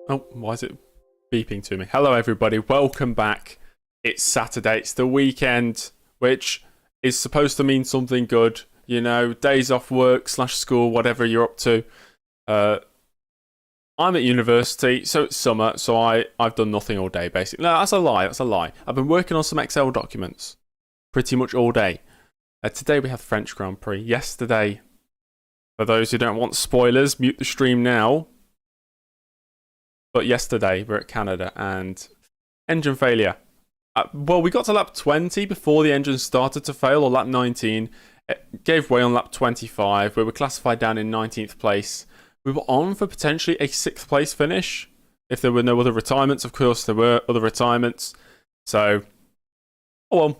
Oh, why is it beeping to me? Hello, everybody. Welcome back. It's Saturday. It's the weekend, which is supposed to mean something good. You know, days off work / school, whatever you're up to. I'm at university, so it's summer, so I've done nothing all day, basically. No, that's a lie. That's a lie. I've been working on some Excel documents pretty much all day. Today we have the French Grand Prix. Yesterday, for those who don't want spoilers, mute the stream now. But yesterday, we're at Canada, and engine failure. Well, we got to lap 20 before the engine started to fail, or lap 19. It gave way on lap 25. We were classified down in 19th place. We were on for potentially a 6th place finish. If there were no other retirements, of course, there were other retirements. So, oh well.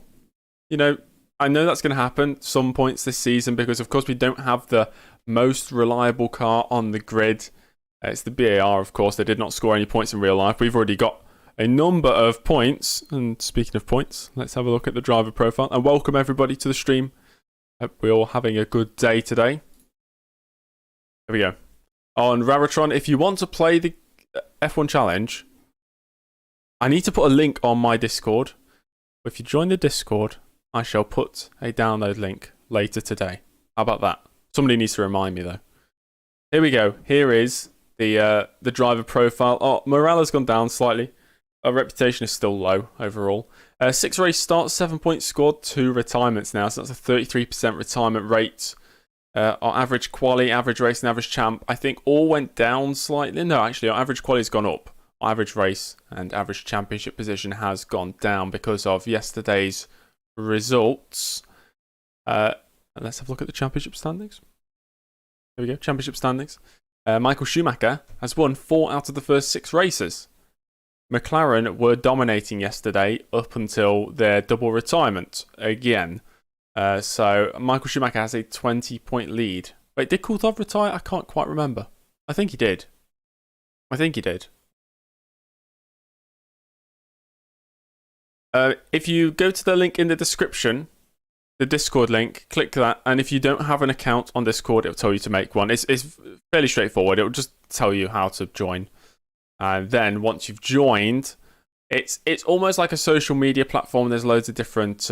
You know, I know that's going to happen some points this season because, of course, we don't have the most reliable car on the grid. It's the BAR, of course. They did not score any points in real life. We've already got a number of points. And speaking of points, let's have a look at the driver profile. And welcome everybody to the stream. Hope we're all having a good day today. There we go. On Raritron, if you want to play the F1 Challenge, I need to put a link on my Discord. If you join the Discord, I shall put a download link later today. How about that? Somebody needs to remind me, though. Here we go. Here is the driver profile. Oh, morale has gone down slightly. Our reputation is still low overall. 6 race starts, 7 points scored, 2 retirements now. So that's a 33% retirement rate. Our average quali, average race, and average champ, I think all went down slightly. No, actually, our average quali has gone up. Our average race and average championship position has gone down because of yesterday's results. Let's have a look at the championship standings. There we go, championship standings. Michael Schumacher has won 4 out of the first 6 races. McLaren were dominating yesterday up until their double retirement again. So Michael Schumacher has a 20-point lead. Wait, did Coulthard retire? I can't quite remember. I think he did. If you go to the link in the description, the Discord link, click that, and if you don't have an account on Discord, it'll tell you to make one. It's fairly straightforward. It'll just tell you how to join. And then once you've joined, it's almost like a social media platform. There's loads of different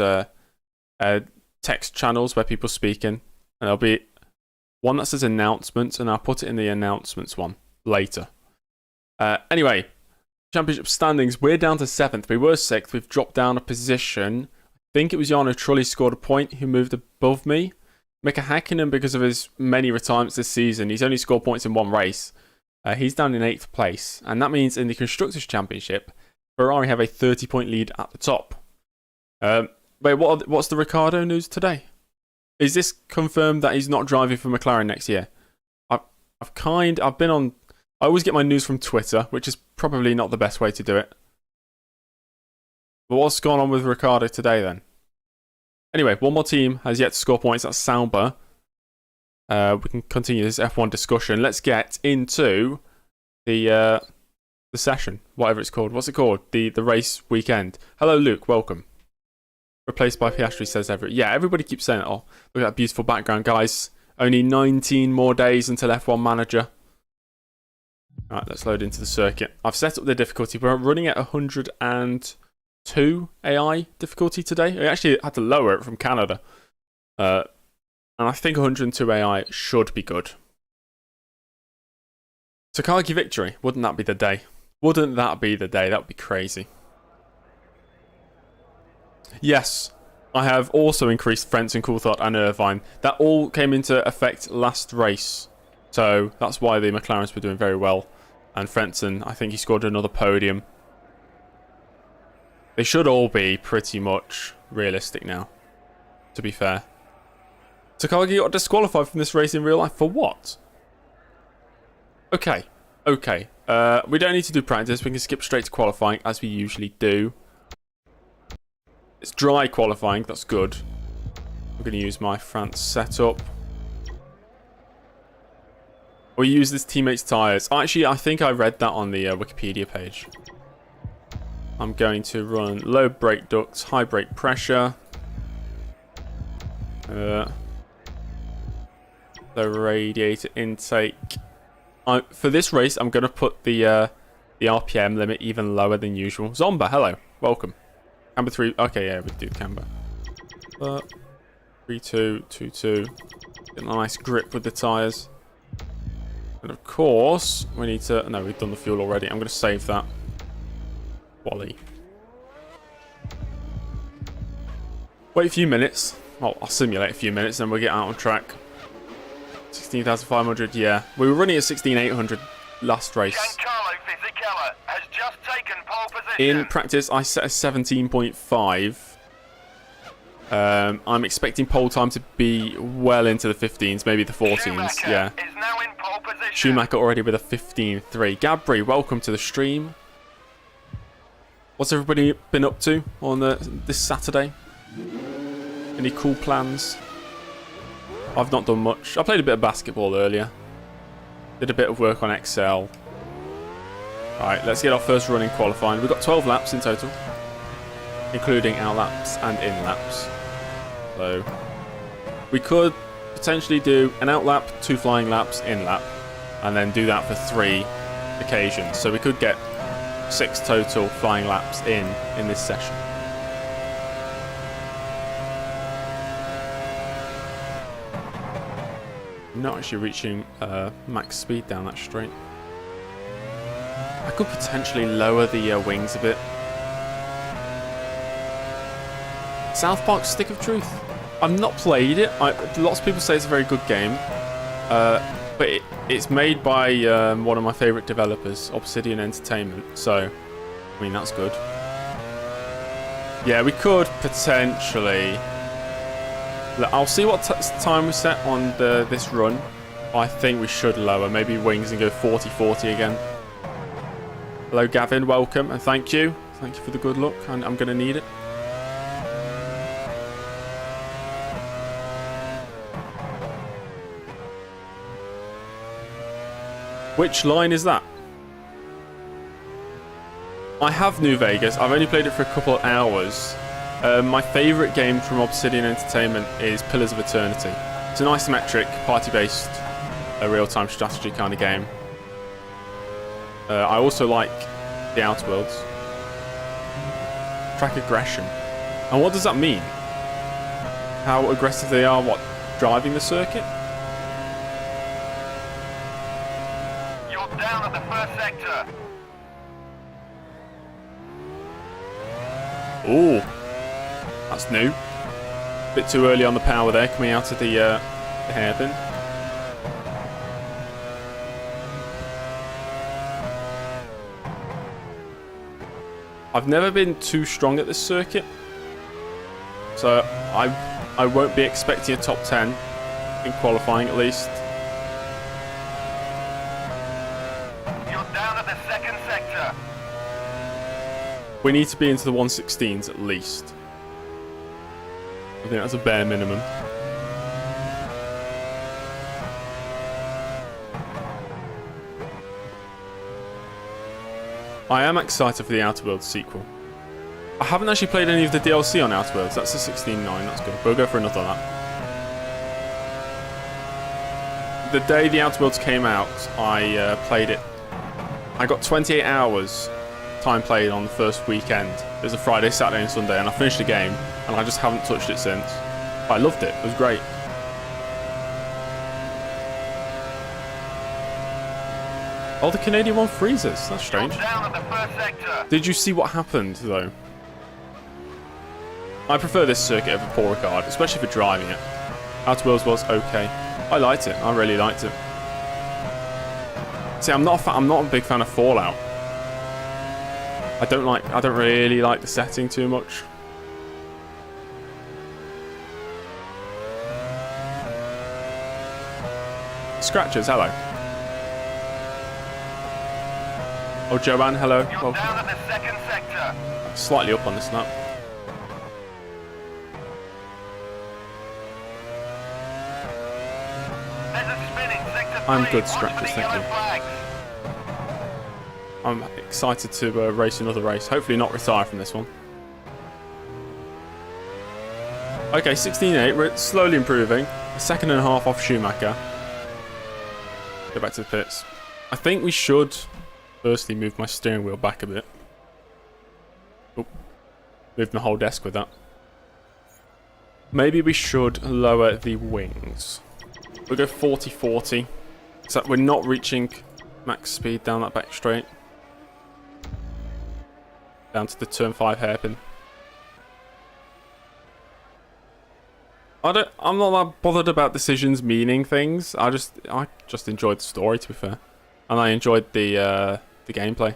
text channels where people speak in. And there'll be one that says announcements, and I'll put it in the announcements one later. Anyway, championship standings, we're down to 7th. We were 6th. We've dropped down a position. I think it was Jarno Trulli scored a point who moved above me. Mika Häkkinen, because of his many retirements this season, he's only scored points in 1 race. He's down in 8th place. And that means in the Constructors' Championship, Ferrari have a 30-point lead at the top. Wait, what's the Ricciardo news today? Is this confirmed that he's not driving for McLaren next year? I've been on... I always get my news from Twitter, which is probably not the best way to do it. But what's going on with Ricciardo today, then? Anyway, one more team has yet to score points. That's Sauber. We can continue this F1 discussion. Let's get into the session, whatever it's called. What's it called? The race weekend. Hello, Luke. Welcome. Replaced by Piastri, says everybody. Yeah, everybody keeps saying it. Oh, look at that beautiful background, guys. Only 19 more days until F1 Manager. Alright, let's load into the circuit. I've set up the difficulty. We're running at 102 AI difficulty today. I actually had to lower it from Canada. And I think 102 AI should be good. Takagi victory. Wouldn't that be the day? Wouldn't that be the day? That would be crazy. Yes, I have also increased Frentzen, Coulthard and Irvine. That all came into effect last race. So that's why the McLarens were doing very well. And Frentzen, I think he scored another podium. They should all be pretty much realistic now, to be fair. Takagi got disqualified from this race in real life for what? Okay. We don't need to do practice. We can skip straight to qualifying as we usually do. It's dry qualifying. That's good. I'm going to use my France setup. We use this teammate's tyres. Actually, I think I read that on the Wikipedia page. I'm going to run low brake ducts, high brake pressure. The radiator intake. For this race, I'm going to put the the RPM limit even lower than usual. Zomba, hello. Welcome. Camber 3. Okay, yeah, we do camber. 3-2, 2-2. Get a nice grip with the tyres. And of course, we need to... No, we've done the fuel already. I'm going to save that. Wally. Wait a few minutes. Well, I'll simulate a few minutes, then we'll get out on track. 16,500, yeah. We were running at 16,800 last race. Has just taken pole position. In practice, I set a 17.5. I'm expecting pole time to be well into the 15s, maybe the 14s. Schumacher yeah. is now in pole position. Schumacher already with a 15.3. Gabri, welcome to the stream. What's everybody been up to on this Saturday? Any cool plans? I've not done much. I played a bit of basketball earlier. Did a bit of work on Excel. Alright, let's get our first run in qualifying. We've got 12 laps in total, including out laps and in laps. So, we could potentially do an out lap, 2 flying laps, in lap, and then do that for 3 occasions. So we could get 6 total flying laps in this session. Not actually reaching max speed down that straight. I could potentially lower the wings a bit. South Park Stick of Truth. I've not played it. Lots of people say it's a very good game. But it's made by one of my favourite developers, Obsidian Entertainment. So, I mean, that's good. Yeah, we could potentially... I'll see what time we set on this run. I think we should lower. Maybe wings and go 40-40 again. Hello, Gavin. Welcome and thank you. Thank you for the good luck. I'm going to need it. Which line is that? I have New Vegas. I've only played it for a couple of hours. My favourite game from Obsidian Entertainment is Pillars of Eternity. It's an isometric, party-based, real-time strategy kind of game. I also like the Outer Worlds. Track aggression. And what does that mean? How aggressive they are, what, driving the circuit? You're down at the first sector. Ooh. That's new. Bit too early on the power there, coming out of the hairpin. I've never been too strong at this circuit, so I won't be expecting a top 10 in qualifying at least. You're down at the second sector. We need to be into the 116s at least. I think that's a bare minimum. I am excited for the Outer Worlds sequel. I haven't actually played any of the DLC on Outer Worlds. That's a 16.9. That's good. We'll go for another lap. The day the Outer Worlds came out, I played it. I got 28 hours time played on the first weekend. It was a Friday, Saturday and Sunday, and I finished the game, and I just haven't touched it since. I loved it. It was great. Oh, the Canadian one freezes. That's strange. Down at the first sector. Did you see what happened, though? I prefer this circuit over Paul Ricard, especially for driving it. Outer Worlds was okay. I liked it. I really liked it. See, I'm not a big fan of Fallout. I don't really like the setting too much. Scratchers, hello. Oh, Joanne, hello. You're down at the second sector. Slightly up on this lap. There's a spinning sector. I'm 3. good, Watch Scratchers, for the thank yellow you. flags. I'm excited to race another race. Hopefully not retire from this one. Okay, 16.8. We're slowly improving. A second and a half off Schumacher. Go back to the pits. I think we should Firstly, move my steering wheel back a bit. Oh, moved my whole desk with that. Maybe we should lower the wings. We'll go 40-40. So we're not reaching max speed down that back straight. Down to the turn 5 hairpin. I'm not that bothered about decisions meaning things. I just enjoyed the story, to be fair. And I enjoyed the gameplay.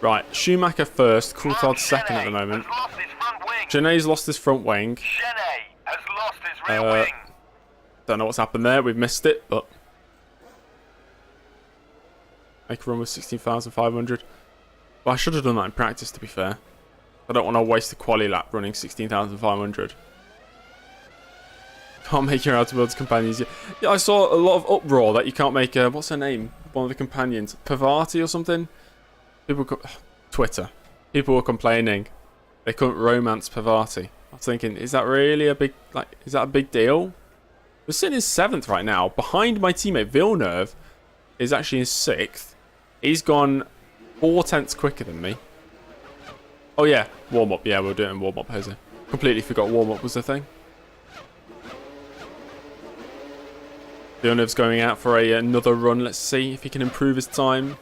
Right, Schumacher first, Coulthard second at the moment. Gené's lost his front wing. Gené has lost his rear wing. Don't know what's happened there. We've missed it, but make a run with 16,500. Well, I should have done that in practice, to be fair. I don't want to waste a quali lap running 16,500. Can't make your outer worlds companions yet. Yeah, I saw a lot of uproar that you can't make. What's her name? One of the companions, Pavati or something. Twitter. People were complaining they couldn't romance Pavati. I was thinking, is that really a big is that a big deal? We're sitting in 7th right now. Behind my teammate Villeneuve is actually in 6th. He's gone 4 tenths quicker than me. Oh yeah, warm up. Yeah, we're doing warm up, Jose. Completely forgot warm up was the thing. Villeneuve's going out for another run. Let's see if he can improve his time.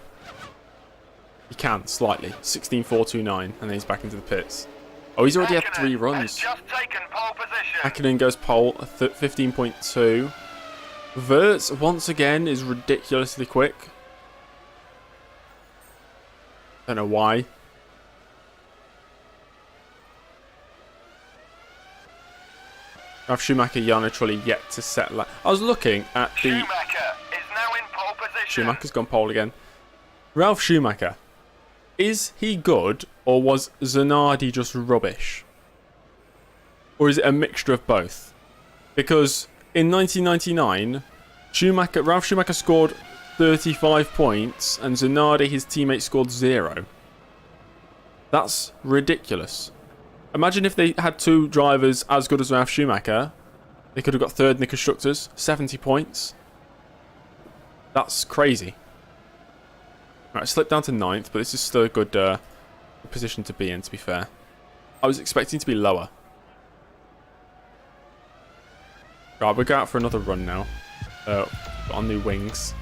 He can, slightly. 16.429, and then he's back into the pits. Oh, he's already had 3 runs. Hakkinen goes pole, 15.2. Wirtz, once again, is ridiculously quick. Don't know why. Ralf Schumacher, Jarno Trulli yet to set. I was looking at the. Schumacher is now in pole position. Schumacher's gone pole again. Ralf Schumacher. Is he good, or was Zanardi just rubbish? Or is it a mixture of both? Because in 1999, Ralf Schumacher scored 35 points, and Zanardi, his teammate, scored 0. That's ridiculous. Imagine if they had 2 drivers as good as Ralf Schumacher. They could have got 3rd in the Constructors, 70 points. That's crazy. Right, slipped down to 9th, but this is still a good position to be in, to be fair. I was expecting to be lower. Right, we'll go out for another run now. On new wings.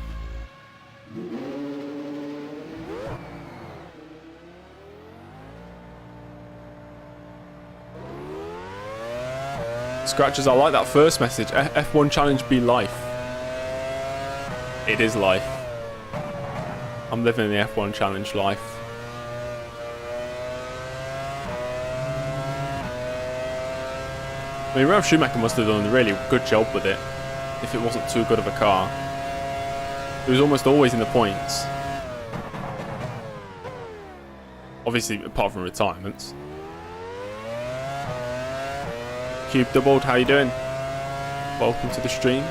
Scratches, I like that first message. F1 challenge be life. It is life. I'm living the F1 challenge life. I mean, Ralf Schumacher must have done a really good job with it if it wasn't too good of a car. He was almost always in the points. Obviously, apart from retirements. Cube doubled, how you doing? Welcome to the stream.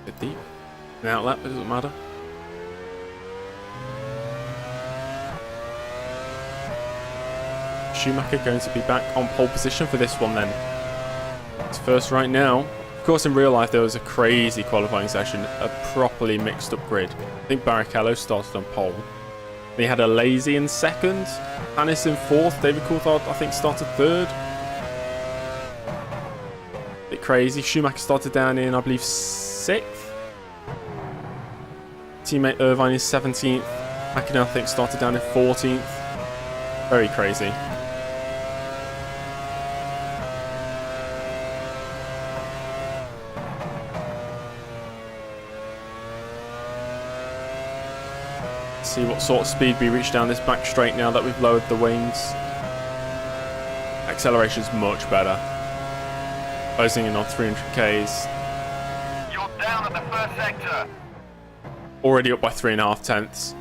Bit deep. An outlet, but it doesn't matter. Schumacher going to be back on pole position for this one then. It's first right now. Of course, in real life, there was a crazy qualifying session, a properly mixed up grid. I think Barrichello started on pole. They had a lazy in 2nd, Hannes in 4th, David Coulthard, I think, started 3rd. Bit crazy. Schumacher started down in, I believe, 6th. Teammate Irvine is 17th. Hakkinen, I think, started down in 14th. Very crazy. See what sort of speed we reach down this back straight now that we've lowered the wings. Acceleration's much better. Closing in on 300 Ks. You're down at the first sector. Already up by 3.5 tenths.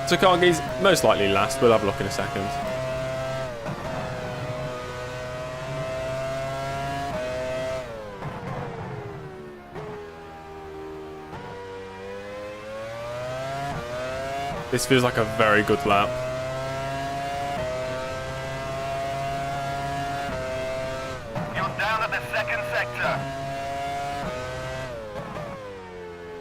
Takagi's most likely last. We'll have a look in a second. This feels like a very good lap. You're down at the second sector.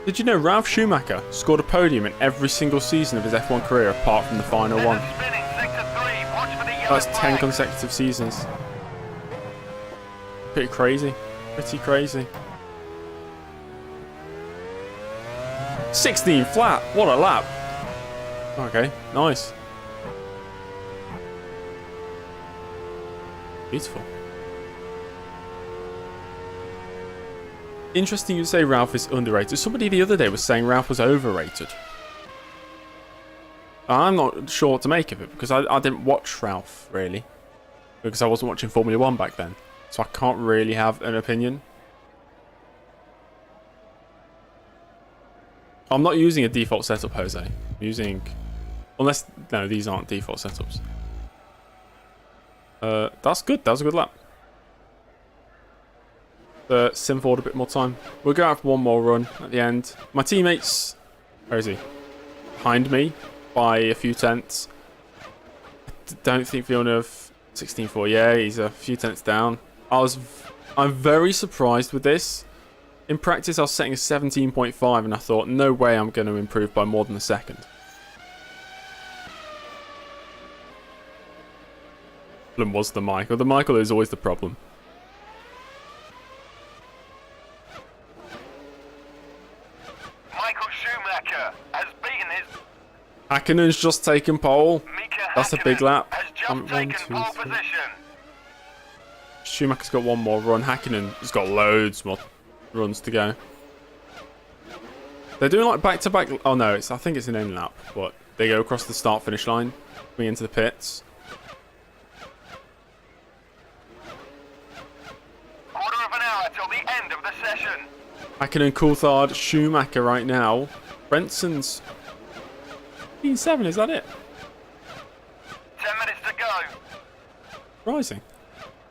Did you know Ralf Schumacher scored a podium in every single season of his F1 career apart from the final one? Spinning sector 3. Watch for the yellow That's 10 flag. consecutive seasons. Pretty crazy. Pretty crazy. 16 flat. What a lap. Okay, nice. Beautiful. Interesting you say Ralph is underrated. Somebody the other day was saying Ralph was overrated. I'm not sure what to make of it because I didn't watch Ralph really. Because I wasn't watching Formula 1 back then. So I can't really have an opinion. I'm not using a default setup, Jose. I'm using... Unless... No, these aren't default setups. That's good. That was a good lap. Sim forward a bit more time. We'll go have one more run at the end. My teammates... Where is he? Behind me by a few tenths. Don't think Villeneuve 16.4. Yeah, he's a few tenths down. I'm very surprised with this. In practice, I was setting a 17.5 and I thought, no way I'm going to improve by more than a second. Problem was the Michael. The Michael is always the problem. Michael Schumacher has beaten his... Hakkinen's just taken pole. Mika That's a big Häkkinen lap. has just One, taken two, pole three. position. Schumacher's got one more run. Hakkinen has got loads more runs to go. They're doing like back-to-back... Oh no, I think it's an end lap. But they go across the start-finish line. Coming into the pits. Quarter of an hour till the end of the session. Hakkinen, Coulthard, Schumacher right now. Brenson's 15.7, is that it? 10 minutes to go. Rising.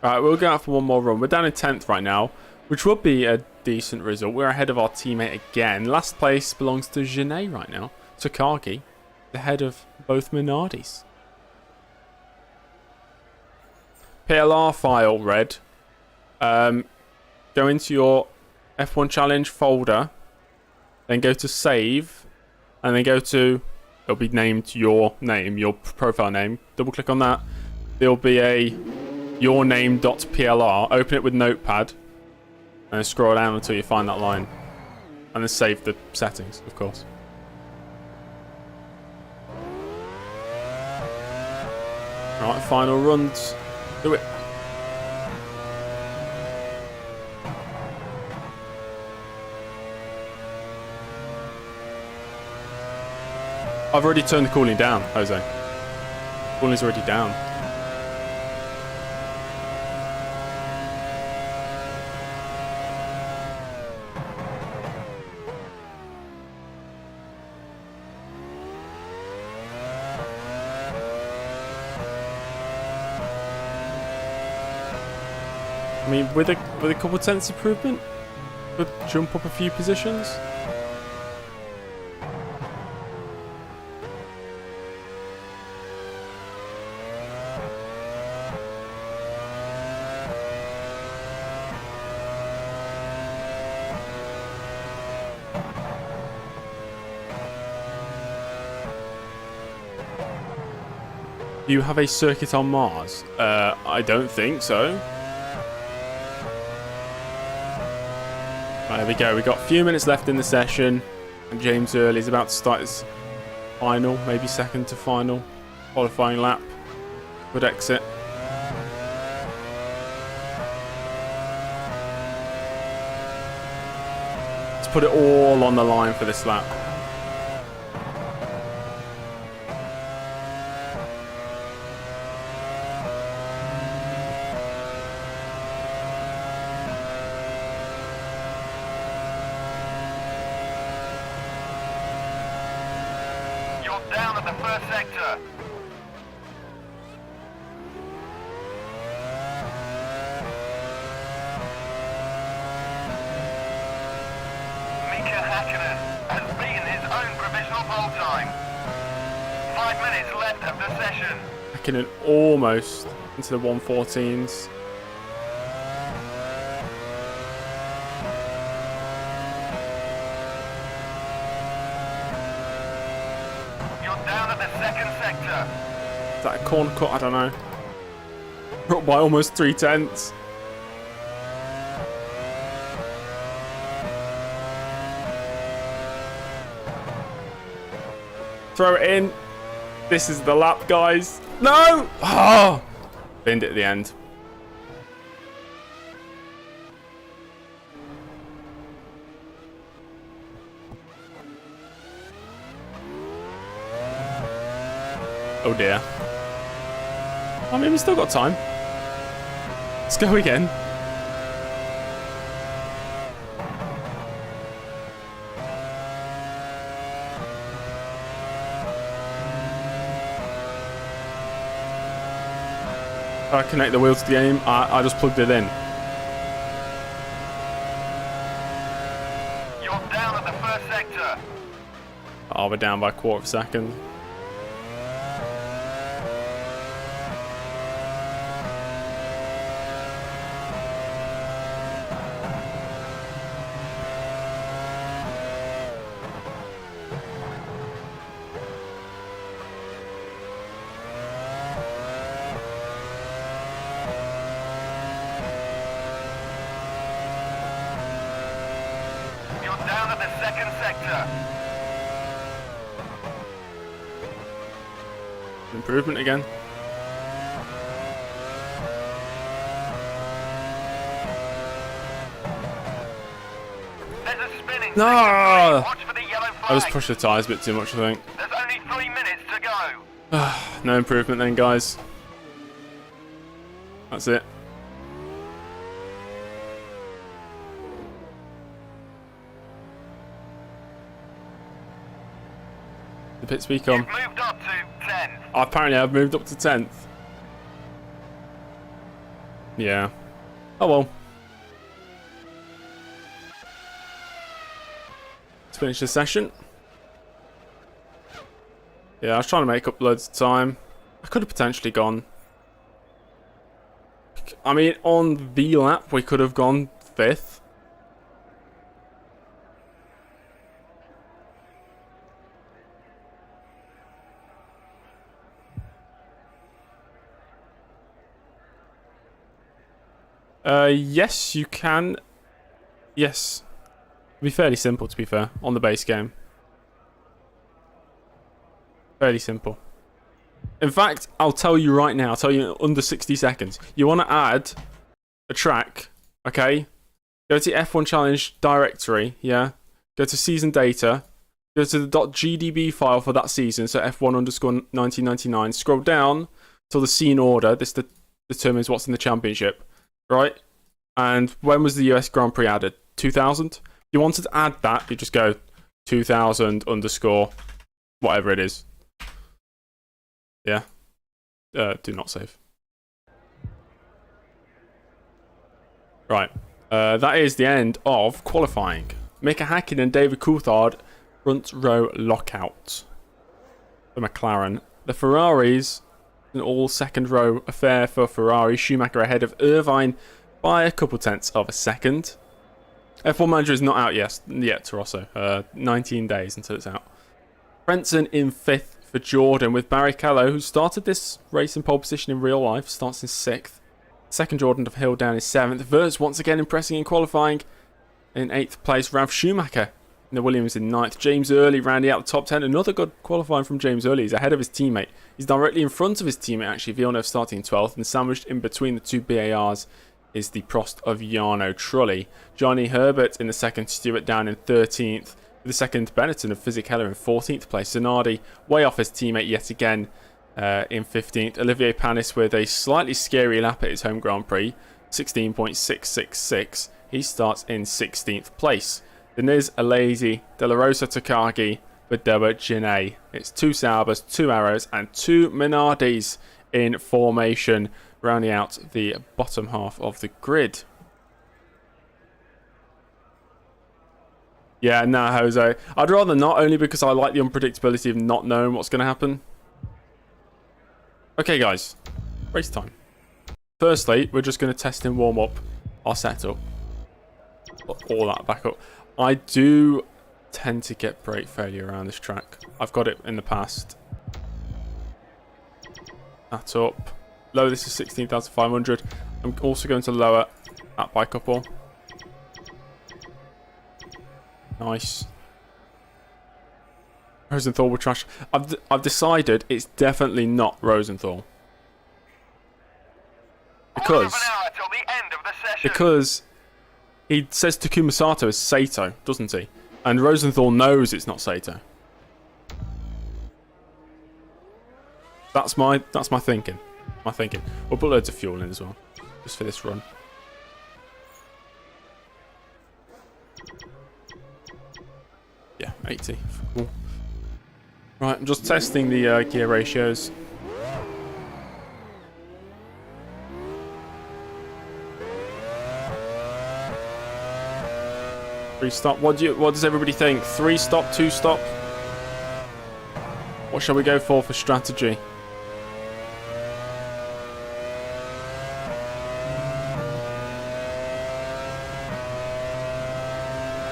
Right, we'll go out for one more run. We're down in 10th right now, which would be a decent result. We're ahead of our teammate again. Last place belongs to Genet right now. Takagi, the head of both Minardis. PLR file red. Go into your F1 challenge folder, then go to save, and then go to, it'll be named your name, your profile name. Double click on that. There'll be a yourname.plr. Open it with Notepad, and then scroll down until you find that line, and then save the settings, of course. Right, final runs. Do it. I've already turned the cooling down, Jose. Cooling's already down. I mean, with a couple tenths improvement, could jump up a few positions. Do you have a circuit on Mars? I don't think so. Right, there we go. We've got a few minutes left in the session. And James Early is about to start his final, maybe second to final qualifying lap. Good exit. Let's put it all on the line for this lap. Down at the first sector. Mika Häkkinen has beaten his own provisional pole time. 5 minutes left of the session. Backing in almost into the 114s. You're down at the second sector. Is that a corner cut? I don't know. We're up by almost 3/10. Throw it in. This is the lap, guys. No! Oh! Binned it at the end. Oh dear. I mean, we've still got time. Let's go again. I connect the wheel to the game. I just plugged it in. You're down at the first sector. Oh, we're down by a quarter of a second. Down at the second sector. Improvement again. There's a spinning. No! Watch for the yellow flag. I just pushed the tyres a bit too much, I think. There's only 3 minutes to go. No improvement then, guys. That's it. The pit speed come. You've moved up to 10th. Apparently I've moved up to 10th. Yeah. Oh well. Let's finish the session. Yeah, I was trying to make up loads of time. I could have potentially gone. I mean, on the lap we could have gone 5th. Yes, you can. Yes. It'll be fairly simple, to be fair, on the base game. Fairly simple. In fact, I'll tell you right now, I'll tell you in under 60 seconds. You want to add a track, okay? Go to F1 Challenge directory, yeah? Go to season data. Go to the .gdb file for that season, so F1_1999. Scroll down till the scene order. This determines what's in the championship. Right? And when was the US Grand Prix added? 2000? If you wanted to add that, you just go 2000 underscore whatever it is. Yeah. Do not save. Right. That is the end of qualifying. Mika Hakkinen and David Coulthard front row lockout for McLaren. The Ferraris, an all second row affair for Ferrari. Schumacher ahead of Irvine by a couple tenths of a second. F1 Manager is not out yet to Rosso. 19 days until it's out. Frentzen in 5th for Jordan, with Barrichello, who started this race in pole position in real life, starts in 6th. Second, Jordan of Hill down in 7th. Verts once again impressing in qualifying. In 8th place, Ralf Schumacher. The Williams in 9th. James Early rounding out the top 10. Another good qualifying from James Early. He's ahead of his teammate. He's directly in front of his teammate, actually. Villeneuve starting in 12th. And sandwiched in between the two BARs is the Prost of Jarno Trulli. Johnny Herbert in the 2nd. Stewart down in 13th. The 2nd, Benetton of Fisichella in 14th place. Zanardi way off his teammate yet again in 15th. Olivier Panis with a slightly scary lap at his home Grand Prix. 16.666. He starts in 16th place. Deniz Alazi, De La Rosa Takagi, Badeba Ginay. It's 2 Saubers, 2 Arrows, and 2 Minardis in formation, rounding out the bottom half of the grid. Yeah, nah, Jose. I'd rather not, only because I like the unpredictability of not knowing what's going to happen. Okay, guys. Race time. Firstly, we're just going to test and warm up our setup. Put all that back up. I do tend to get brake failure around this track. I've got it in the past. That up. Lower this is 16,500. I'm also going to lower that by a couple. Nice. Rosenthal will trash. I've decided it's definitely not Rosenthal. Because he says Takuma Sato is Sato, doesn't he? And Rosenthal knows it's not Sato. That's my thinking. We'll put loads of fuel in as well, just for this run. Yeah, 80. Cool. Right, I'm just testing the gear ratios. Three stop. What does everybody think? 3 stop, 2 stop? What shall we go for strategy?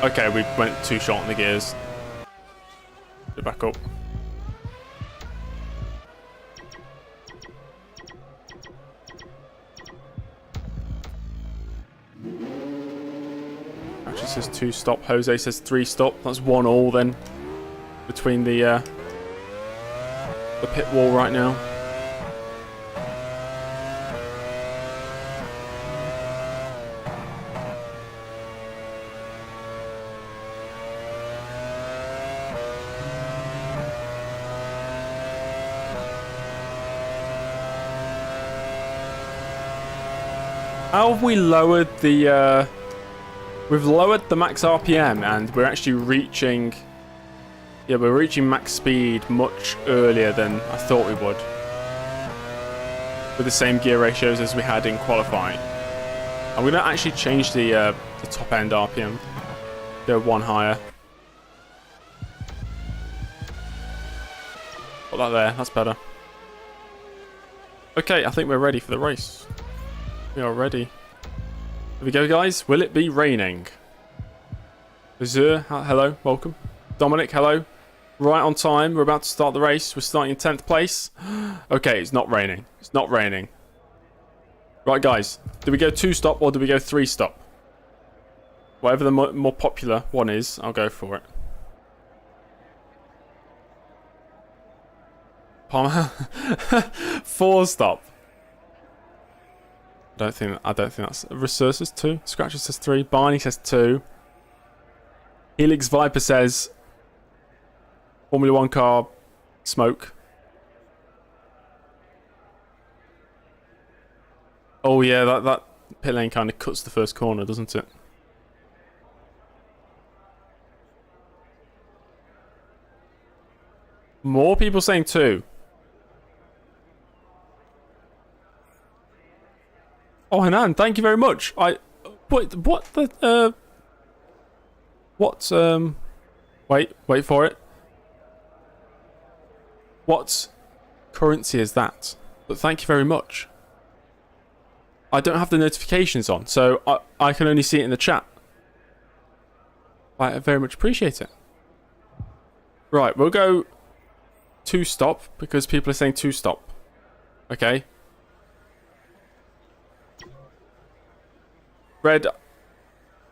Okay, we went too short in the gears. Get back up. Actually says 2 stop. Jose says 3 stop. That's 1-1 then between the pit wall right now. How have we lowered the we've lowered the max RPM and we're actually reaching we're reaching max speed much earlier than I thought we would, with the same gear ratios as we had in qualifying. I'm going to actually change the top end RPM, go 1 higher. Put that there, that's better. Okay, I think we're ready for the race. We are ready. Here we go, guys. Will it be raining? Azur, hello, welcome. Dominic, hello. Right on time. We're about to start the race. We're starting in 10th place. Okay, it's not raining. It's not raining. Right, guys. Do we go 2 stop or do we go 3 stop? Whatever the more popular one is, I'll go for it. Palmer. 4 stop. I don't think that's Resursus says 2. Scratcher says 3. Barney says 2. Helix Viper says Formula 1 car smoke. Oh yeah, that pit lane kind of cuts the first corner, doesn't it? More people saying 2. Oh, Hanan, thank you very much. Wait for it. What currency is that? But thank you very much. I don't have the notifications on, so I can only see it in the chat. I very much appreciate it. Right, we'll go 2 stop because people are saying 2 stop. Okay. Red,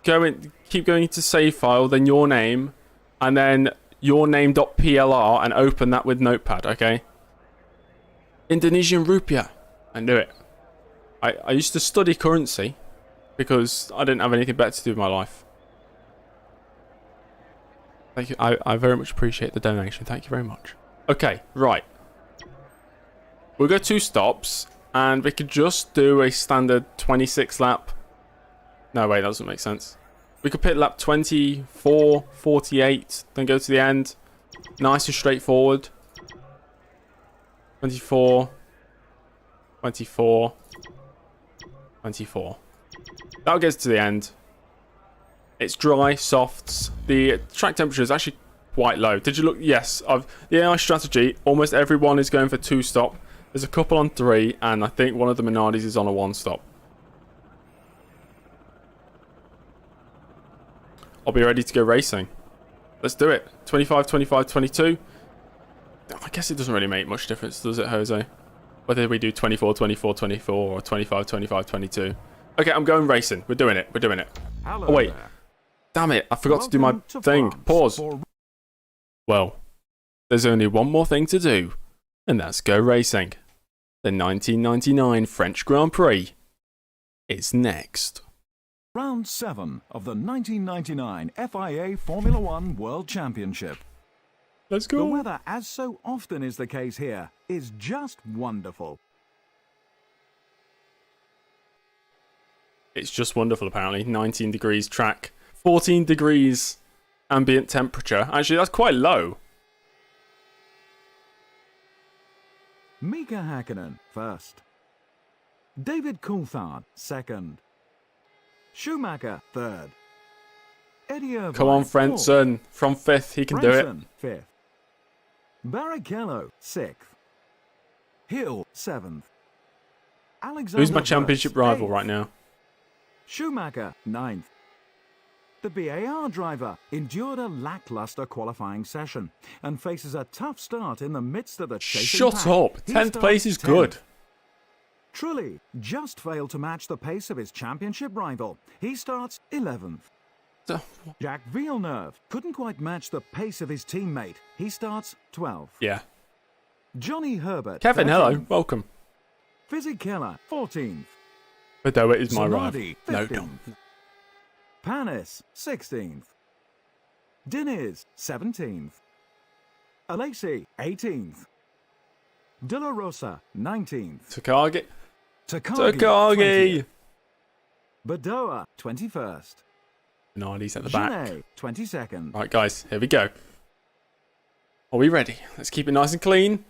keep going into save file, then your name, and then your name.plr, and open that with Notepad, okay? Indonesian rupiah. I knew it. I used to study currency because I didn't have anything better to do with my life. Thank you. I very much appreciate the donation. Thank you very much. Okay, right. We'll go 2 stops, and we could just do a standard 26 lap. No, wait, that doesn't make sense. We could pit lap 24, 48, then go to the end. Nice and straightforward. 24, 24, 24. That'll get us to the end. It's dry, softs. The track temperature is actually quite low. Did you look? Yes. The AI strategy, almost everyone is going for 2 stop. There's a couple on 3, and I think one of the Minardis is on a 1-stop. I'll be ready to go racing. Let's do it. 25, 25, 22. I guess it doesn't really make much difference, does it, Jose? Whether we do 24, 24, 24, or 25, 25, 22. Okay, I'm going racing. We're doing it. We're doing it. Hello Oh, wait. there. Damn it. I forgot to do my Welcome to thing. France Pause. for- Well, there's only one more thing to do, and that's go racing. The 1999 French Grand Prix is next. Round 7 of the 1999 FIA Formula One World Championship. Let's The go. weather, as so often is the case here, is just wonderful. It's just wonderful, apparently. 19 degrees track, 14 degrees ambient temperature. Actually, that's quite low. Mika Hakkinen first. David Coulthard second. Schumacher third. Eddie Irvine Come on, fourth. Frentzen. From 5th, he can do it. Frentzen fifth. Barrichello sixth. Hill seventh. Alexander Who's my Wurz, championship rival eighth. right now? Schumacher ninth. The BAR driver endured a lackluster qualifying session and faces a tough start in the midst of the chasing Shut pack. up. He 10th starts place is 10th. good. Trulli just failed to match the pace of his championship rival. He starts 11th. Jacques Villeneuve couldn't quite match the pace of his teammate. He starts 12th. Yeah. Johnny Herbert. Kevin, hello. 13th. Welcome. Fisichella 14th. Bedoya is my rival. Zanardi, No, 15th. don't. Panis 16th. Diniz 17th. Alesi 18th. De La Rosa 19th. Takagi. Takagi Takagi. 20th. Bedoya 21st. Minardi's at the back. Genet 22nd. Right, guys, here we go. Are we ready? Let's keep it nice and clean.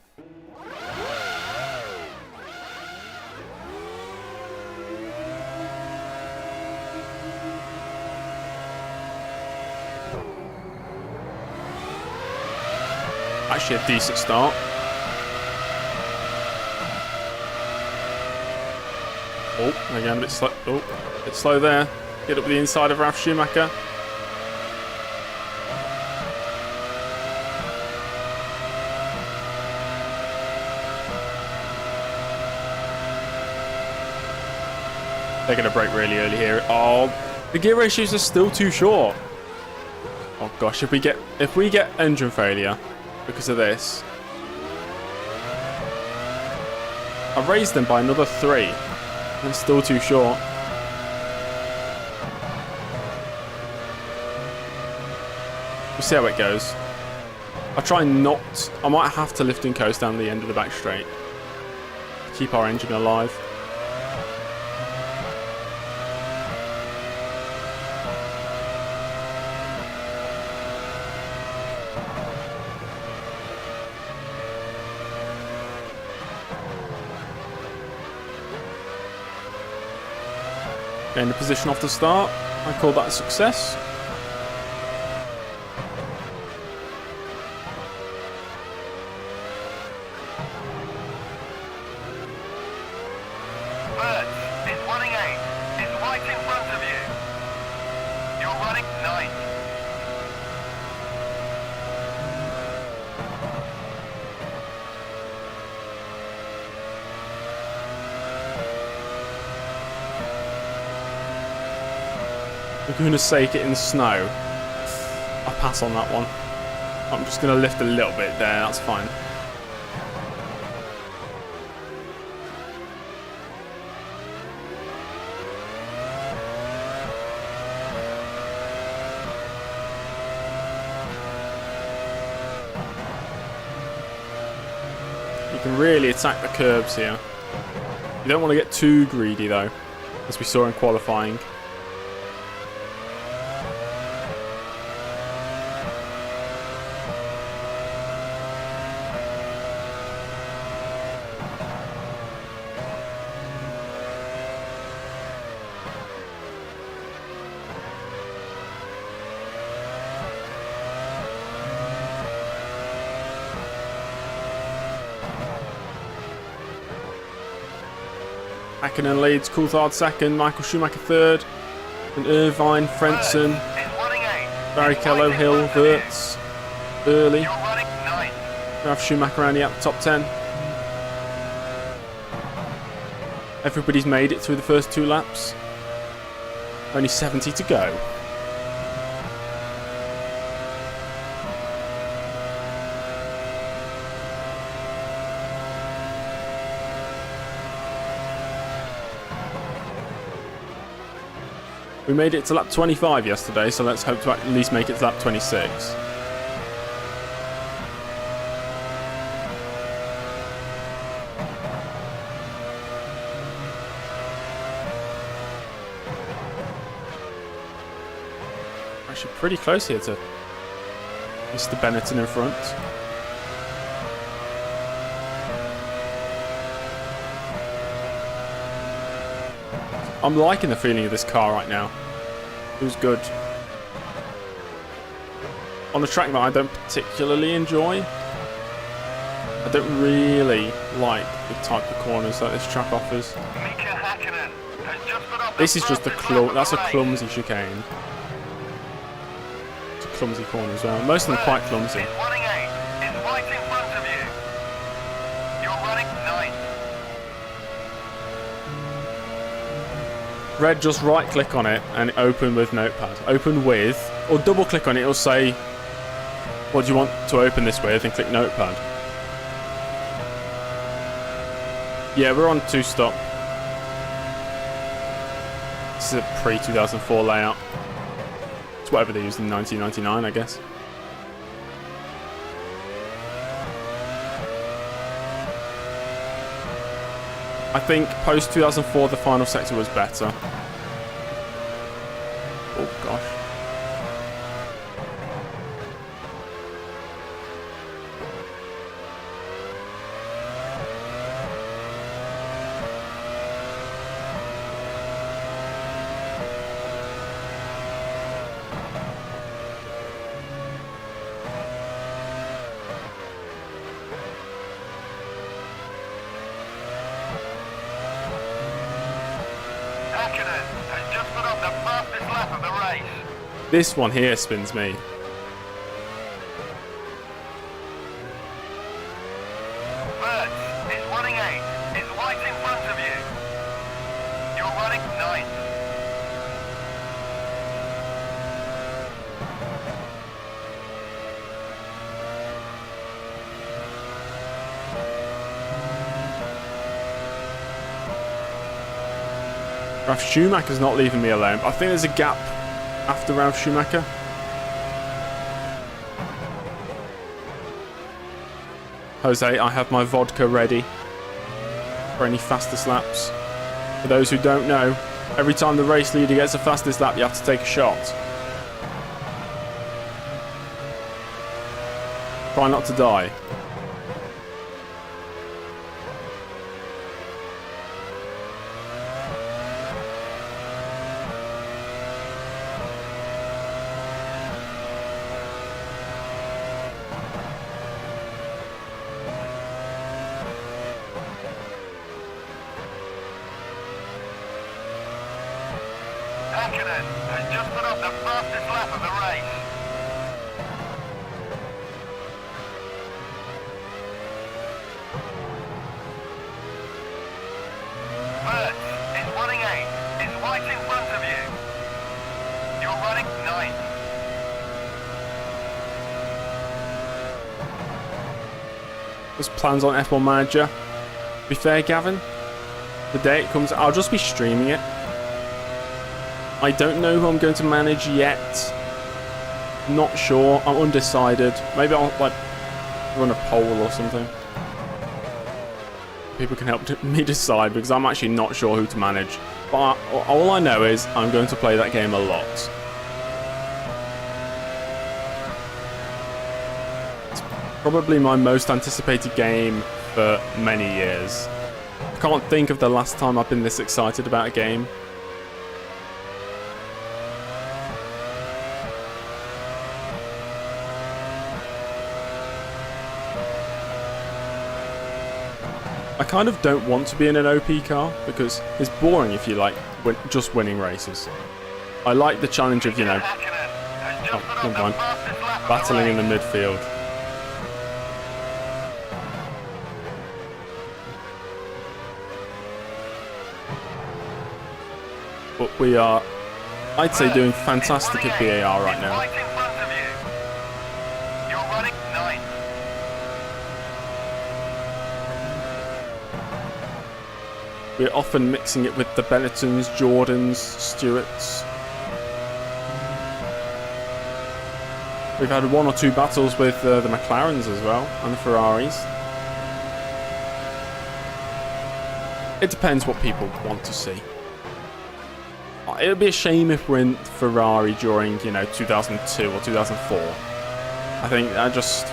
Actually, a decent start. Oh, again, a bit slow. Oh, a bit slow there. Get up the inside of Ralf Schumacher. They're going to break really early here. Oh, the gear ratios are still too short. Oh gosh, if we get engine failure because of this, I've raised them by another 3. And it's still too short. We'll see how it goes. I'll try not. I might have to lift and coast down the end of the back straight. Keep our engine alive. Getting the position off the start. I call that a success. Bert is running 8. It's right in front of you. You're running 9. We're going to sake it in the snow. I'll pass on that one. I'm just going to lift a little bit there. That's fine. You can really attack the curbs here. You don't want to get too greedy though, as we saw in qualifying. Hakkinen leads, Coulthard second, Michael Schumacher third, and Irvine, Frentzen, Is running 8. Barrichello, Hill, Wirtz, early. You're running 9. We have Schumacher only at the top 10. Everybody's made it through the first 2 laps. Only 70 to go. We made it to lap 25 yesterday, so let's hope to at least make it to lap 26. Actually pretty close here to Mr. Benetton in front. I'm liking the feeling of this car right now. It was good. On a track that I don't particularly enjoy. I don't really like the type of corners that this track offers. This is just that's a clumsy chicane. It's a clumsy corner as well. Most of them quite clumsy. Running 8 is right in front of you. You're running 9. Red, just right click on it and open with notepad. Open with, or double click on it, it'll say what do you want to open this with, and click notepad. Yeah, we're on 2-stop. This is a pre-2004 layout. It's whatever they used in 1999, I guess. I think post-2004 the final sector was better. Oh gosh. Has just put up the fastest lap of the race. This one here spins me. Wirtz is running 8. It's right in front of you. You're running 9. Ralf Schumacher's not leaving me alone. I think there's a gap after Ralf Schumacher. Jose, I have my vodka ready for any fastest laps. For those who don't know, every time the race leader gets the fastest lap, you have to take a shot. Try not to die. Has just put up the fastest lap of the race. Wirtz is running 8. It's right in front of you. You're running 9. There's plans on F1 Manager. To be fair, Gavin, the day it comes, I'll just be streaming it. I don't know who I'm going to manage yet. Not sure. I'm undecided. Maybe I'll like run a poll or something. People can help me decide because I'm actually not sure who to manage. But all I know is I'm going to play that game a lot. It's probably my most anticipated game for many years. I can't think of the last time I've been this excited about a game. I kind of don't want to be in an OP car because it's boring if you like just winning races. I like the challenge of, you know, oh, never mind, battling in the midfield. But we are, I'd say, doing fantastic at BAR right now. We're often mixing it with the Bennettons, Jordans, Stewarts. We've had 1 or 2 battles with the McLarens as well, and the Ferraris. It depends what people want to see. It would be a shame if we're in Ferrari during, you know, 2002 or 2004. I think that'd just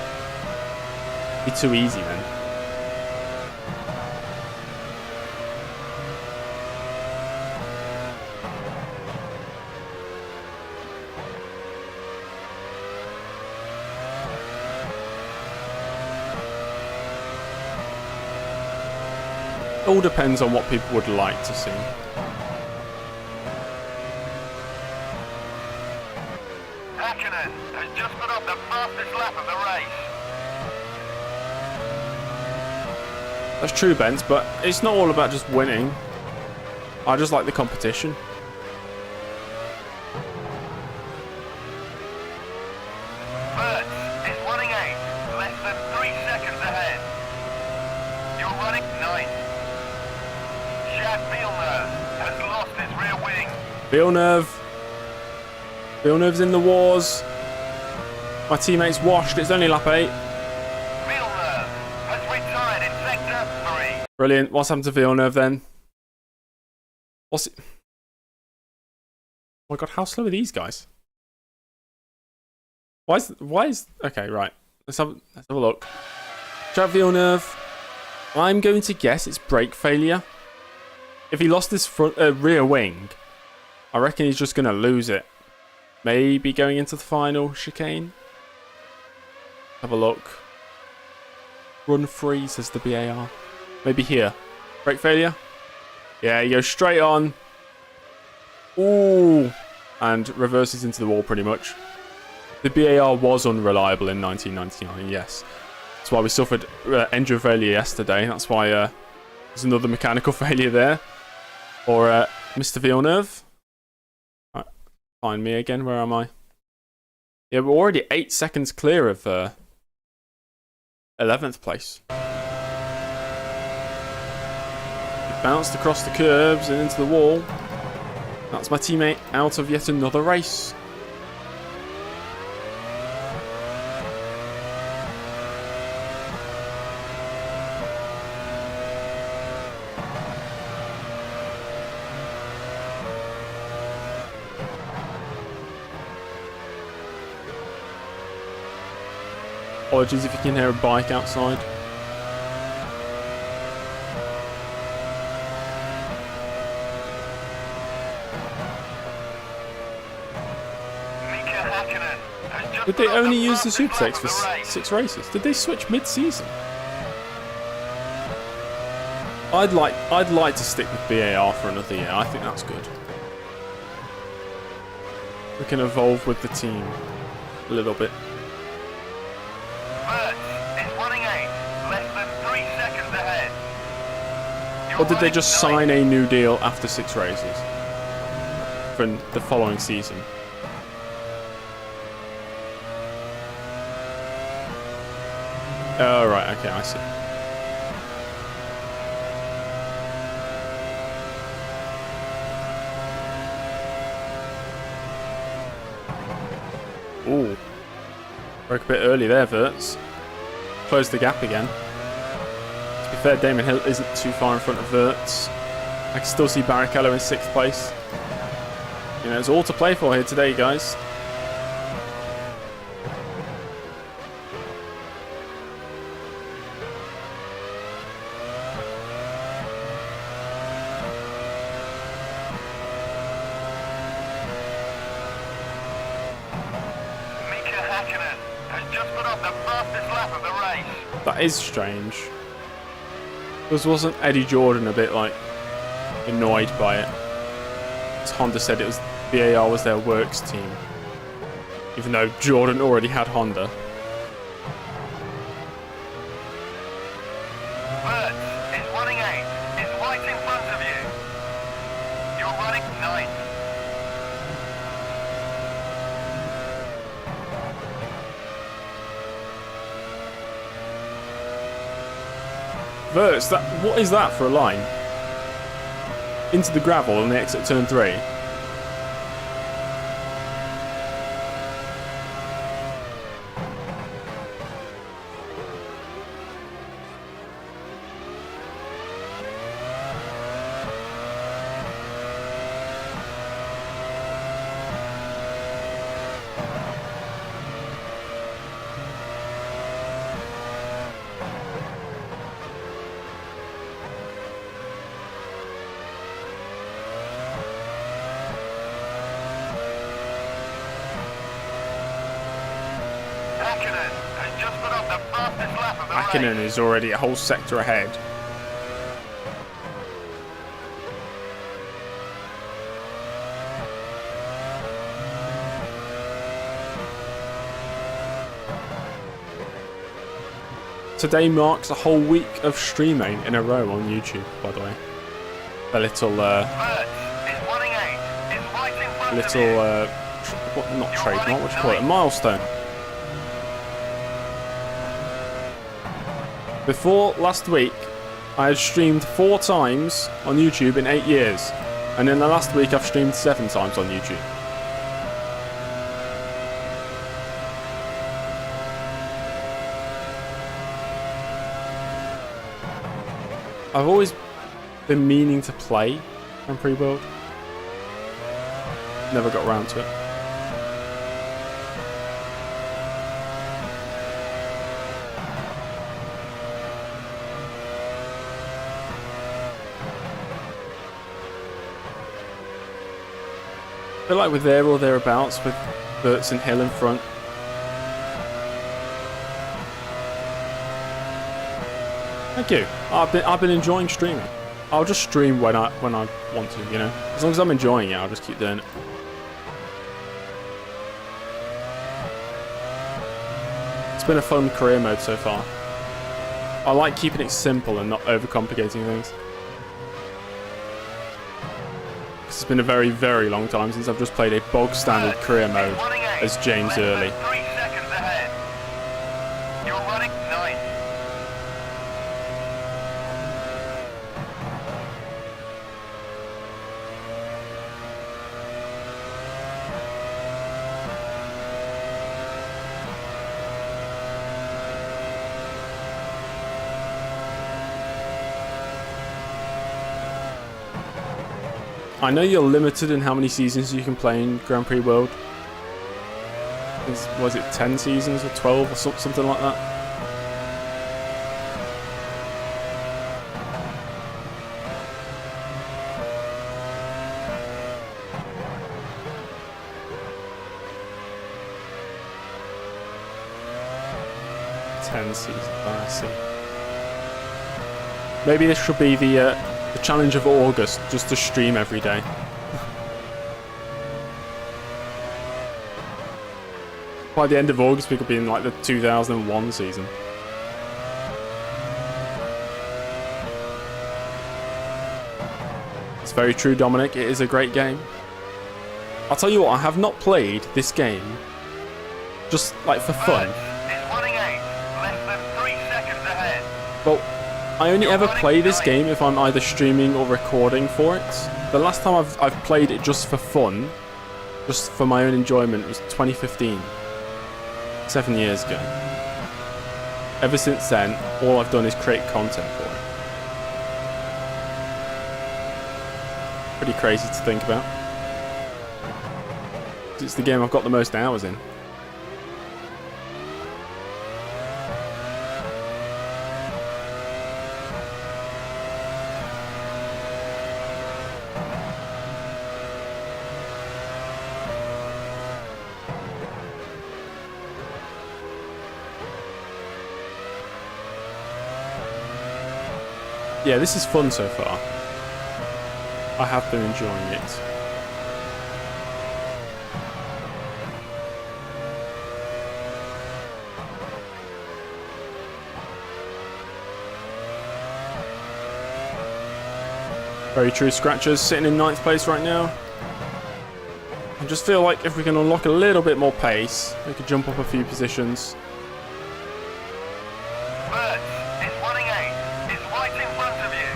be too easy then. It all depends on what people would like to see. Has just put up the fastest lap of the race. That's true, Benz, but it's not all about just winning. I just like the competition. Bert is running 8, less than 3 seconds ahead. You're running 9. Chad Villeneuve has lost his rear wing. Villeneuve's in the wars. My teammate's washed. It's only lap 8. Villeneuve has retired in sector 3. Brilliant. What's happened to Villeneuve then? What's it? Oh my god, how slow are these guys? Why is okay, right. Let's have a look. Chad Villeneuve. I'm going to guess it's brake failure. If he lost his rear wing, I reckon he's just going to lose it. Maybe going into the final chicane. Have a look. Run free, says the BAR. Maybe here. Brake failure. Yeah, he goes straight on. Ooh. And reverses into the wall pretty much. The BAR was unreliable in 1999, yes. That's why we suffered engine failure yesterday. That's why there's another mechanical failure there. Or Mr. Villeneuve. Right, find me again. Where am I? Yeah, we're already 8 seconds clear of 11th place. He bounced across the curbs and into the wall. That's my teammate out of yet another race. Apologies if you can hear a bike outside. Did they only use the Supertex for 6 races? Did they switch mid-season? I'd like to stick with BAR for another year. I think that's good. We can evolve with the team a little bit. Or did they just sign a new deal after 6 races for the following season? Oh, right, okay, I see. Ooh. Broke a bit early there, Verts. Closed the gap again. To be fair, Damon Hill isn't too far in front of Verts. I can still see Barrichello in 6th place. You know, it's all to play for here today, guys. That is strange. Wasn't Eddie Jordan a bit like annoyed by it? As Honda said it was VAR was their works team, even though Jordan already had Honda. Bert is running 8. Is right in front of you. You're running 9. Verts, what is that for a line? Into the gravel on the exit turn 3. Hakkinen has just put up the fastest lap of the Hakkinen race. is already a whole sector ahead. Today marks a whole week of streaming in a row on YouTube, by the way. A little, Bert is running 8. Is right in front of you. not trademark, what do you call it? A milestone. Before last week, I had streamed 4 times on YouTube in 8 years. And in the last week, I've streamed 7 times on YouTube. I've always been meaning to play Grand Prix World. Never got around to it. I feel like we're there or thereabouts with Burt's and Hill in front. Thank you. I've been enjoying streaming. I'll just stream when I want to, you know. As long as I'm enjoying it, I'll just keep doing it. It's been a fun career mode so far. I like keeping it simple and not overcomplicating things. It's been a very, very long time since I've just played a bog standard career mode as James Early. 3 seconds ahead. You're running 9. I know you're limited in how many seasons you can play in Grand Prix World. Was it 10 seasons or 12 or something like that? I see. Maybe this should be the challenge of August, just to stream every day. By the end of August, we could be in like the 2001 season. It's very true, Dominic. It is a great game. I'll tell you what, I have not played this game just like for fun. Well, I only ever play this game if I'm either streaming or recording for it. The last time I've played it just for fun, just for my own enjoyment, was 2015. 7 years ago. Ever since then, all I've done is create content for it. Pretty crazy to think about. It's the game I've got the most hours in. Yeah, this is fun so far. I have been enjoying it. Very true, Scratchers sitting in 9th place right now. I just feel like if we can unlock a little bit more pace, we could jump up a few positions. Bert is running 8. It's right in front of you.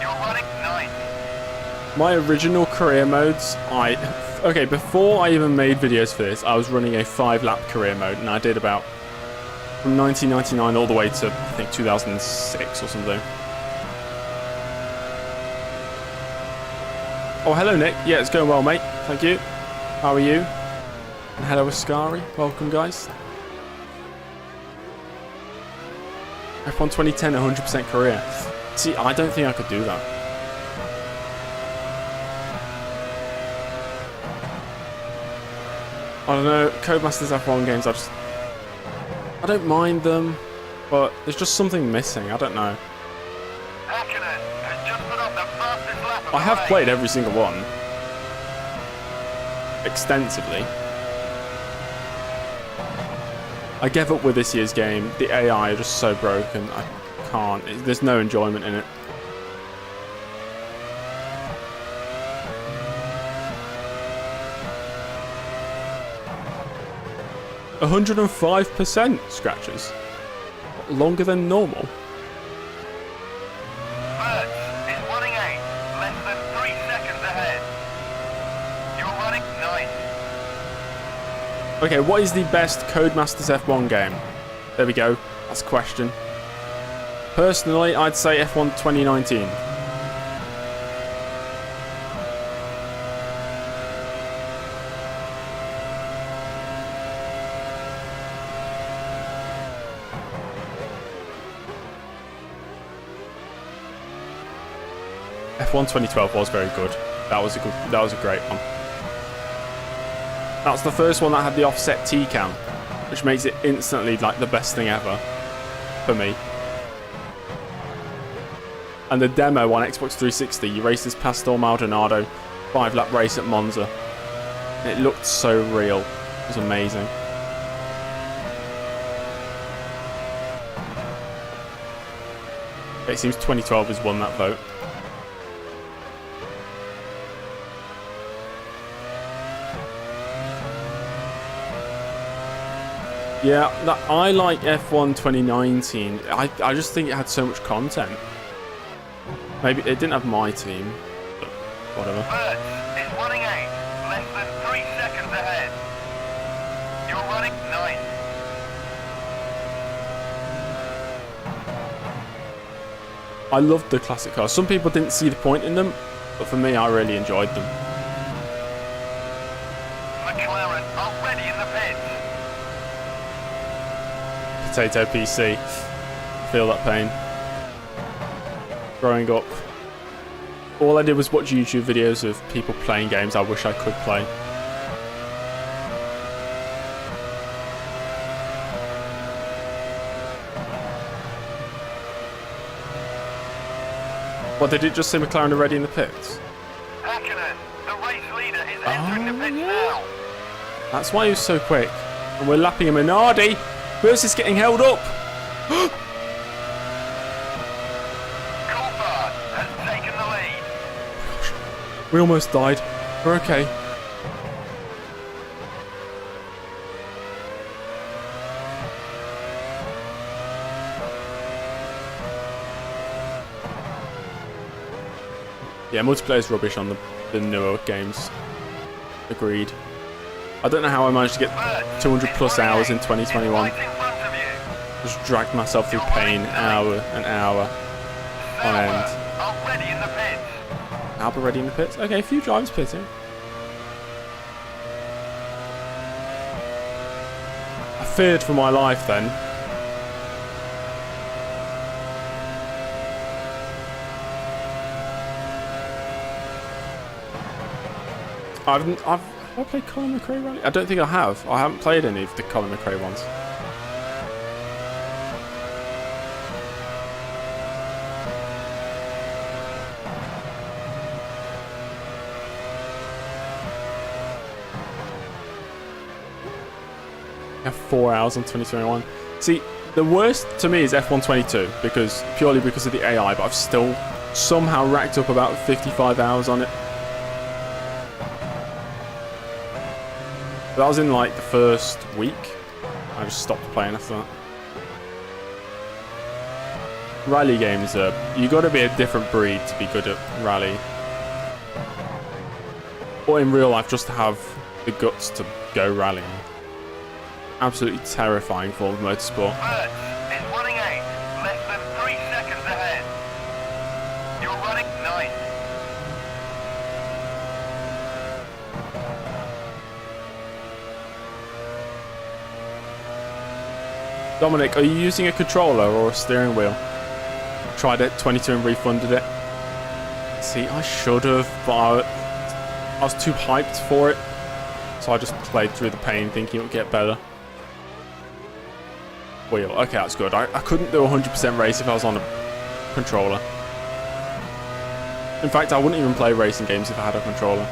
You're running 9th. My original career modes, okay, before I even made videos for this, I was running a 5-lap career mode, and I did about from 1999 all the way to, I think, 2006 or something. Oh, hello, Nick. Yeah, it's going well, mate. Thank you. How are you? And hello, Ascari. Welcome, guys. F1 2010, 100% career. See, I don't think I could do that. I don't know. Codemasters F1 games, I don't mind them, but there's just something missing. I don't know. I have played every single one extensively. I gave up with this year's game. The AI are just so broken. I can't. There's no enjoyment in it. %105% Scratchers. Longer than normal. Okay, what is the best Codemasters F1 game? There we go. That's a question. Personally, I'd say F1 2019. F1 2012 was very good. That was a great one. That's the first one that had the offset T-cam, which makes it instantly like the best thing ever for me. And the demo on Xbox 360, you raced as Pastor Maldonado, 5-lap race at Monza. It looked so real. It was amazing. It seems 2012 has won that vote. Yeah, I like F1 2019. I just think it had so much content. Maybe it didn't have my team, but whatever. Bert is running 8, less than 3 seconds ahead. You're running 9. I loved the classic cars. Some people didn't see the point in them, but for me, I really enjoyed them. McLaren already in the pits. Potato PC. Feel that pain. Growing up, all I did was watch YouTube videos of people playing games I wish I could play. What, did it just say McLaren are ready in the pits? Hakkinen, the race leader, is entering the pits now. That's why he was so quick. And we're lapping a Minardi. Burst is getting held up. Coulthard has taken the lead. We almost died. We're okay. Yeah, multiplayer's rubbish on the newer games. Agreed. I don't know how I managed to get 200 plus hours in 2021. Just dragged myself through pain hour and hour on end. Alba ready in the pits? Okay, a few drivers pitting. I feared for my life then. Have I played Colin McRae Rally? I don't think I have. I haven't played any of the Colin McRae ones. have 4 hours on 2021. See, the worst to me is F122 purely because of the AI, but I've still somehow racked up about 55 hours on it. That was in like the first week. I just stopped playing after that. Rally games, you got to be a different breed to be good at rally. Or in real life, just to have the guts to go rallying. Absolutely terrifying form of motorsport. Bert is running 8, less than 3 seconds ahead. You're running 9. Dominic, are you using a controller or a steering wheel? Tried it, 22 and refunded it. See, I should have, but I was too hyped for it. So I just played through the pain thinking it would get better. Wheel, okay, that's good. I couldn't do 100% race if I was on a controller. In fact, I wouldn't even play racing games if I had a controller.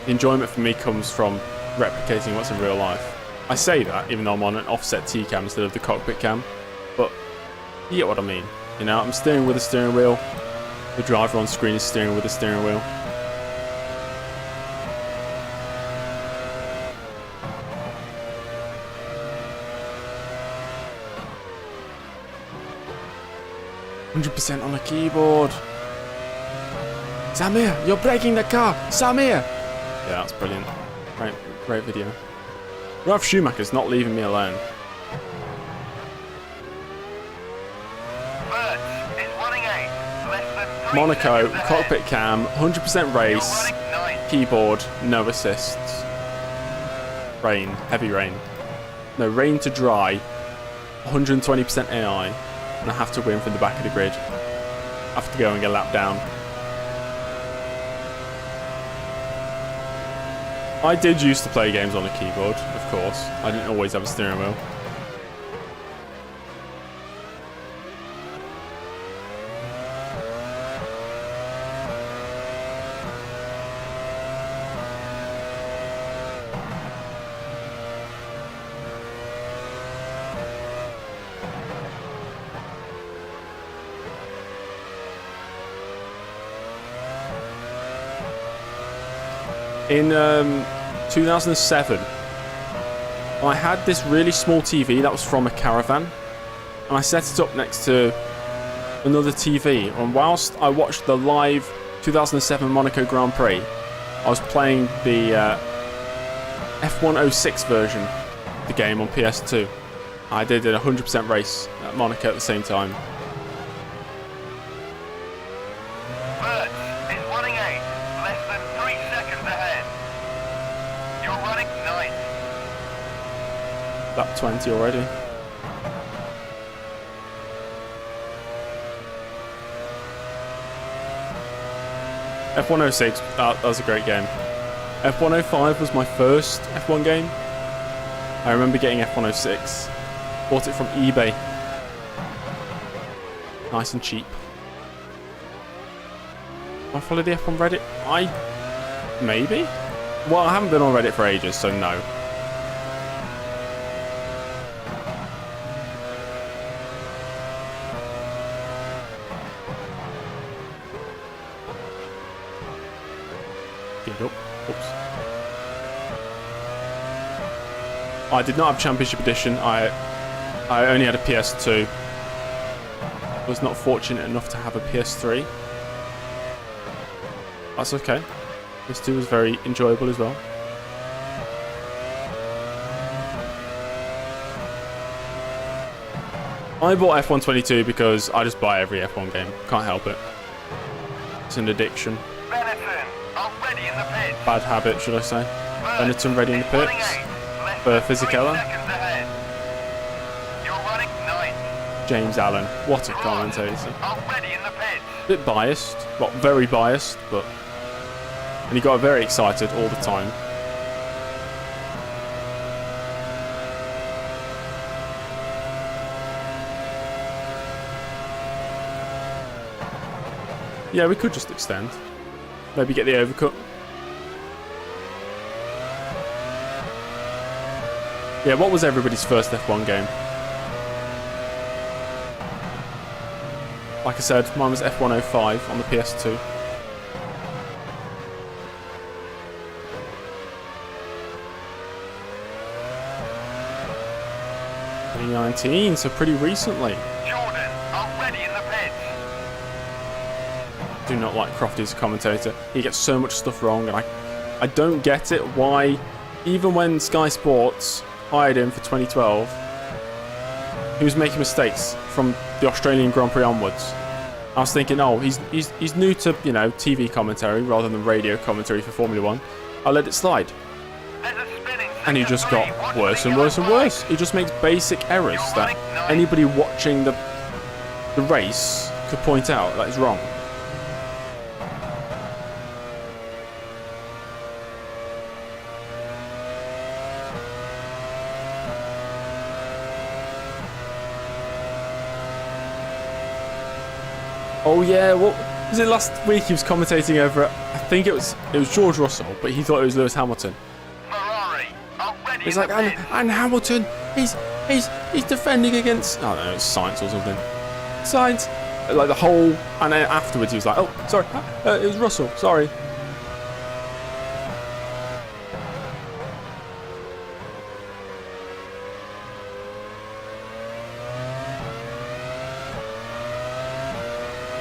The enjoyment for me comes from replicating what's in real life. I say that even though I'm on an offset T-cam instead of the cockpit cam, but you get what I mean. You know, I'm steering with a steering wheel. The driver on screen is steering with a steering wheel. %, on the keyboard. Samir, you're breaking the car. Samir. Yeah, that's brilliant. Great video. Ralph Schumacher's not leaving me alone. Bert is running 8, less than 3 Monaco, seconds ahead. cockpit cam, 100% race, You're running 9. keyboard, no assists. Rain, heavy rain. No, rain to dry, 120% AI, and I have to win from the back of the grid. I have to go and get a lap down. I did used to play games on a keyboard, of course. I didn't always have a steering wheel. In 2007, I had this really small TV that was from a caravan, and I set it up next to another TV, and whilst I watched the live 2007 Monaco Grand Prix, I was playing the F106 version of the game on PS2. I did a 100% race at Monaco at the same time. Bert is running 8, less than 3 seconds ahead. You're running 9. Lap 20 already. F106, that was a great game. F105 was my first F1 game. I remember getting F106. Bought it from eBay. Nice and cheap. Do I follow the F1 Reddit? Maybe? Well, I haven't been on Reddit for ages, so no. Get up. Oops. I did not have Championship Edition. I only had a PS2. Was not fortunate enough to have a PS3. That's okay. PS2 was very enjoyable as well. I bought F122 because I just buy every F1 game. Can't help it. It's an addiction. Benetton are ready in the pits. Bad habit, should I say. Bert Benetton ready in the is running pits. 8, less For than 3 Fisichella. seconds ahead. You're running 9. James Allen. What a commentator. Are ready in the pits. Bit biased. Well, very biased, but... And he got very excited all the time. Yeah, we could just extend. Maybe get the overcut. Yeah, what was everybody's first F1 game? Like I said, mine was F105 on the PS2. '19, so pretty recently. Jordan, already in the pits. Do not like Crofty as a commentator. He gets so much stuff wrong, and I don't get it why, even when Sky Sports hired him for 2012, he was making mistakes from the Australian Grand Prix onwards. I was thinking, oh, he's new to, you know, TV commentary rather than radio commentary for Formula 1. I'll let it slide. There's a spinning And he just got worse and worse and worse. He just makes basic errors that anybody watching the race could point out that is wrong. Oh yeah, what was it last week? He was commentating over. I think it was George Russell, but he thought it was Lewis Hamilton. Ferrari, already He's in like, the pits. and Hamilton, he's defending against. I don't know, it's Science or something. Science, like the whole. And then afterwards, he was like, oh, sorry, it was Russell. Sorry.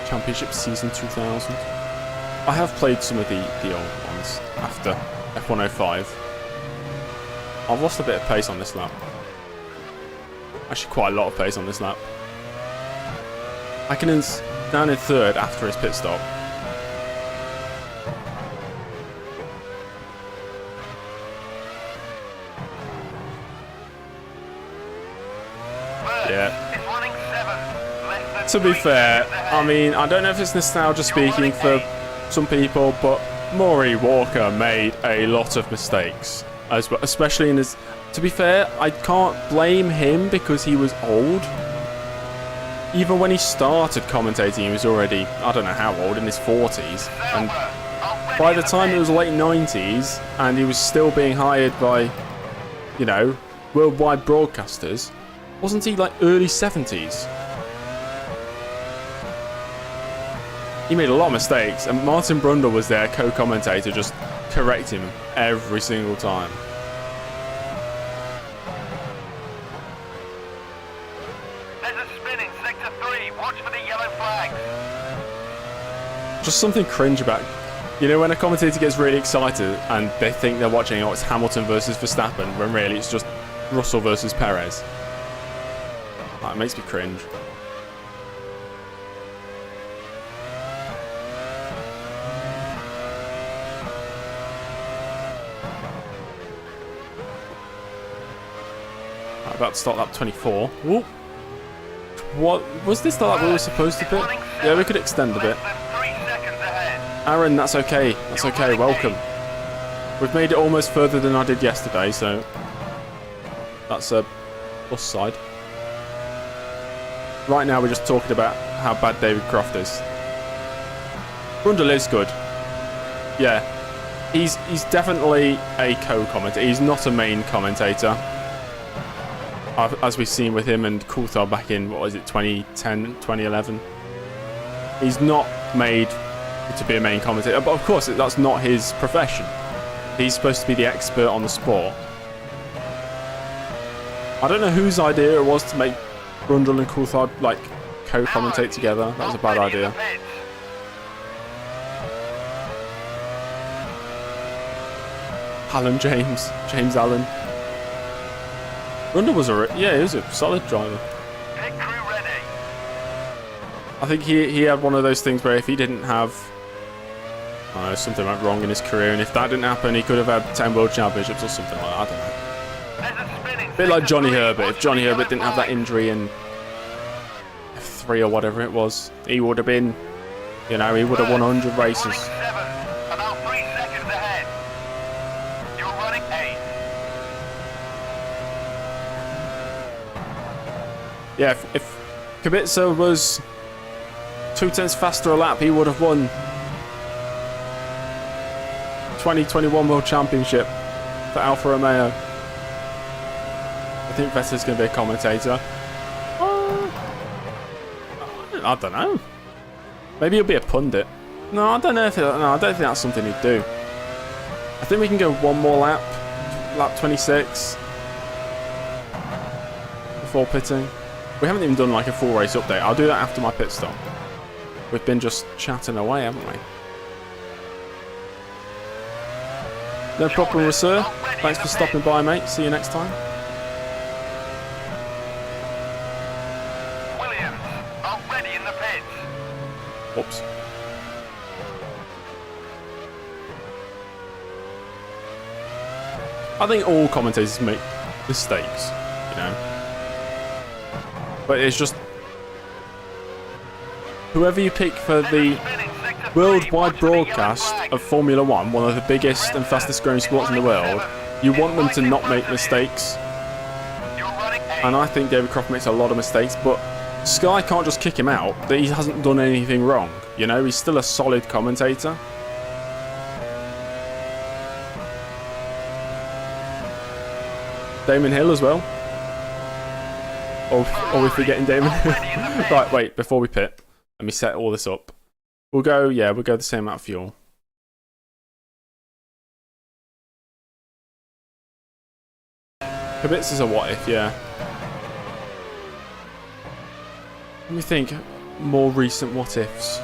Championship season 2000. I have played some of the old ones after F105. I've lost a bit of pace on this lap. Actually, quite a lot of pace on this lap. Hakkinen down in third after his pit stop. Yeah. Is running 7. Less than To be 3 fair, seconds ahead. I mean, I don't know if it's nostalgia speaking for some people, but Maury Walker made a lot of mistakes, as well, especially in his. To be fair, I can't blame him because he was old. Even when he started commentating, he was already, I don't know how old, in his 40s. And by the time it was late 90s, and he was still being hired by, you know, worldwide broadcasters, wasn't he like early 70s? He made a lot of mistakes, and Martin Brundle was there, co-commentator, just correcting him every single time. There's a spinning sector 3. Watch for the yellow flags. Just something cringe about, you know, when a commentator gets really excited and they think they're watching, oh, it's Hamilton versus Verstappen, when really it's just Russell versus Perez. That makes me cringe. About to start lap 24. Whoop. What was this the lap we were supposed to pit? Yeah, we could extend a bit. Less than 3 seconds ahead. Aaron, that's okay. That's okay. Welcome. We've made it almost further than I did yesterday, so that's a plus side. Right now, we're just talking about how bad David Croft is. Brundle is good. Yeah, he's definitely a co-commentator. He's not a main commentator. As we've seen with him and Coulthard back in, what was it, 2010, 2011. He's not made to be a main commentator, but of course that's not his profession. He's supposed to be the expert on the sport. I don't know whose idea it was to make Brundle and Coulthard like co-commentate together. That was a bad Already in the idea. pits. Alan James Allen. Brundle was he was a solid driver. Pit crew ready. I think he had one of those things where if he didn't have, I don't know, something went wrong in his career, and if that didn't happen, he could have had 10 world championships or something like that. I don't know. There's a spinning A bit like sector Johnny 3. Herbert. Watch If Johnny for the Herbert didn't yellow have that flags. injury in F3 or whatever it was, he would have been, you know, he would have won 100 races. Running 7. About 3 seconds ahead. You're running 8. Yeah, if Kubica was 2/10 faster a lap, he would have won 2021 World Championship for Alfa Romeo. I think Vettel's going to be a commentator. I don't know. Maybe he'll be a pundit. No, I don't know if I don't think that's something he'd do. I think we can go one more lap. Lap 26. Before pitting. We haven't even done like a full race update. I'll do that after my pit stop. We've been just chatting away, haven't we? No problem, sir. Thanks for stopping by, mate. See you next time. Williams, already in the pits. Whoops. I think all commentators make mistakes, you know. But it's just whoever you pick for the worldwide broadcast of Formula One, one of the biggest and fastest growing sports in the world, you want them to not make mistakes. And I think David Croft makes a lot of mistakes, but Sky can't just kick him out that he hasn't done anything wrong. You know, he's still a solid commentator. Damon Hill as well. Or are we forgetting Damon Hill? Right, wait, before we pit, let me set all this up. We'll go the same amount of fuel. Kibitz is a what if, yeah. Let me think, more recent what ifs.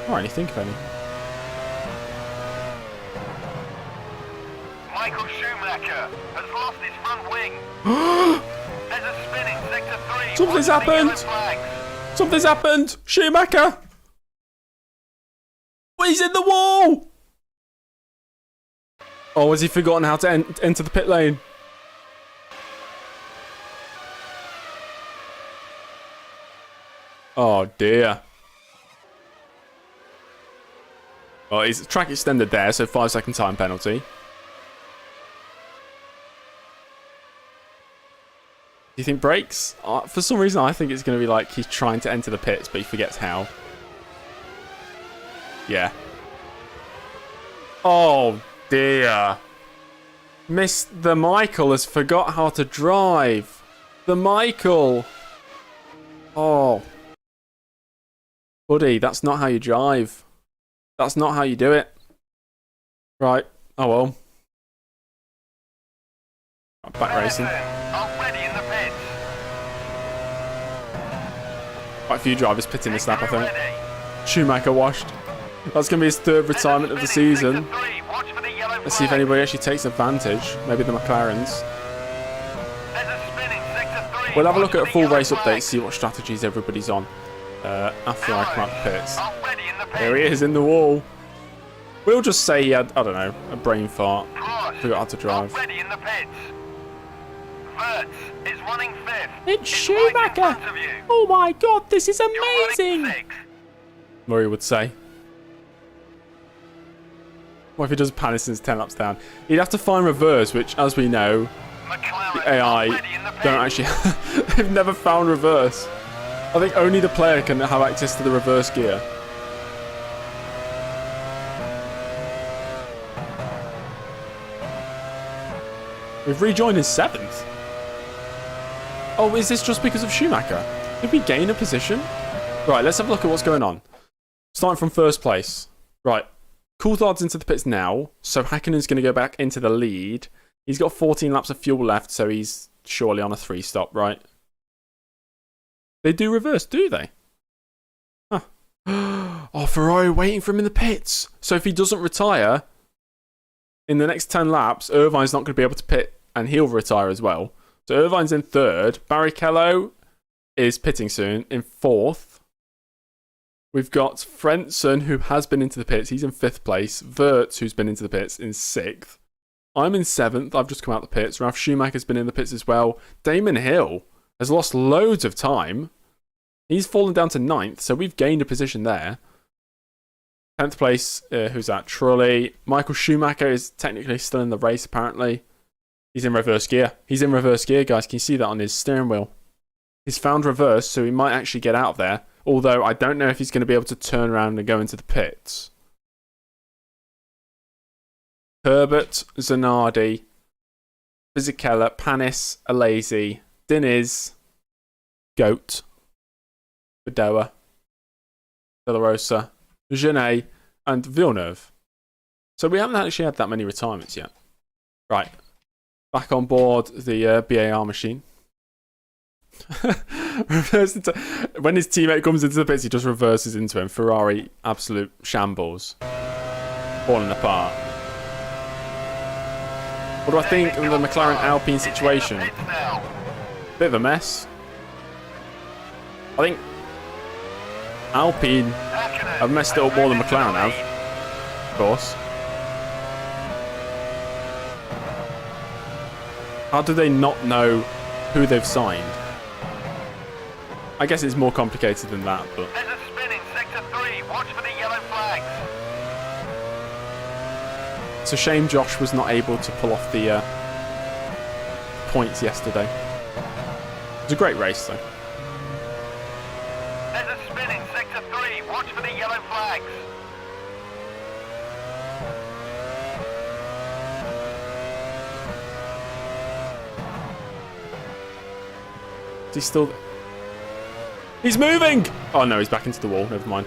Alright, think of any. Michael Schumacher has lost his front wing. There's a spin in sector 3. Something's happened! Something's happened! Schumacher! Oh, he's in the wall! Oh, has he forgotten how to enter the pit lane? Oh dear. Oh, his track extended there, so 5-second time penalty. Do you think brakes? For some reason, I think it's going to be like he's trying to enter the pits, but he forgets how. Yeah. Oh, dear. The Michael has forgot how to drive. The Michael. Oh. Buddy, that's not how you drive. That's not how you do it. Right. Oh, well. Back racing. Quite a few drivers pitting this lap, I think. Schumacher washed. That's going to be his third retirement of the season. Let's see if anybody actually takes advantage. Maybe the McLarens. We'll have a look at a full race update, see what strategies everybody's on after I come out the pits. There he is in the wall. We'll just say he had, I don't know, a brain fart. Forgot how to drive. Is running fifth. It's Schumacher! Oh my god, this is amazing! Murray would say. What if he does Paniston's 10 laps down? He'd have to find reverse, which, as we know, the AI don't actually... they've never found reverse. I think only the player can have access to the reverse gear. We've rejoined in 7th. Oh, is this just because of Schumacher? Did we gain a position? Right, let's have a look at what's going on. Starting from first place. Right. Coulthard's into the pits now, so Häkkinen's going to go back into the lead. He's got 14 laps of fuel left, so he's surely on a 3-stop, right? They do reverse, do they? Huh. Oh, Ferrari waiting for him in the pits. So if he doesn't retire in the next 10 laps, Irvine's not going to be able to pit, and he'll retire as well. So Irvine's in 3rd. Barrichello is pitting soon in 4th. We've got Frentzen, who has been into the pits. He's in 5th place. Wirtz, who's been into the pits, in 6th. I'm in 7th. I've just come out the pits. Ralf Schumacher's been in the pits as well. Damon Hill has lost loads of time. He's fallen down to 9th, so we've gained a position there. 10th place, who's that? Trulli. Michael Schumacher is technically still in the race, apparently. He's in reverse gear. He's in reverse gear, guys. Can you see that on his steering wheel? He's found reverse, so he might actually get out of there. Although, I don't know if he's going to be able to turn around and go into the pits. Herbert, Zanardi, Fisichella, Panis, Alesi, Diniz, Goat, Bedoa, De La Rosa, Genet, and Villeneuve. So we haven't actually had that many retirements yet. Right. Back on board the BAR machine. When his teammate comes into the pits, he just reverses into him. Ferrari, absolute shambles. Falling apart. What do I think of the McLaren Alpine situation? Bit of a mess. I think Alpine have messed it up more than McLaren have. Of course. How do they not know who they've signed? I guess it's more complicated than that, but... There's a spin in sector 3. Watch for the yellow flags. It's a shame Josh was not able to pull off the points yesterday. It was a great race, though. There's a spin in sector 3. Watch for the yellow flags. Is he still... He's moving! Oh no, he's back into the wall. Never mind.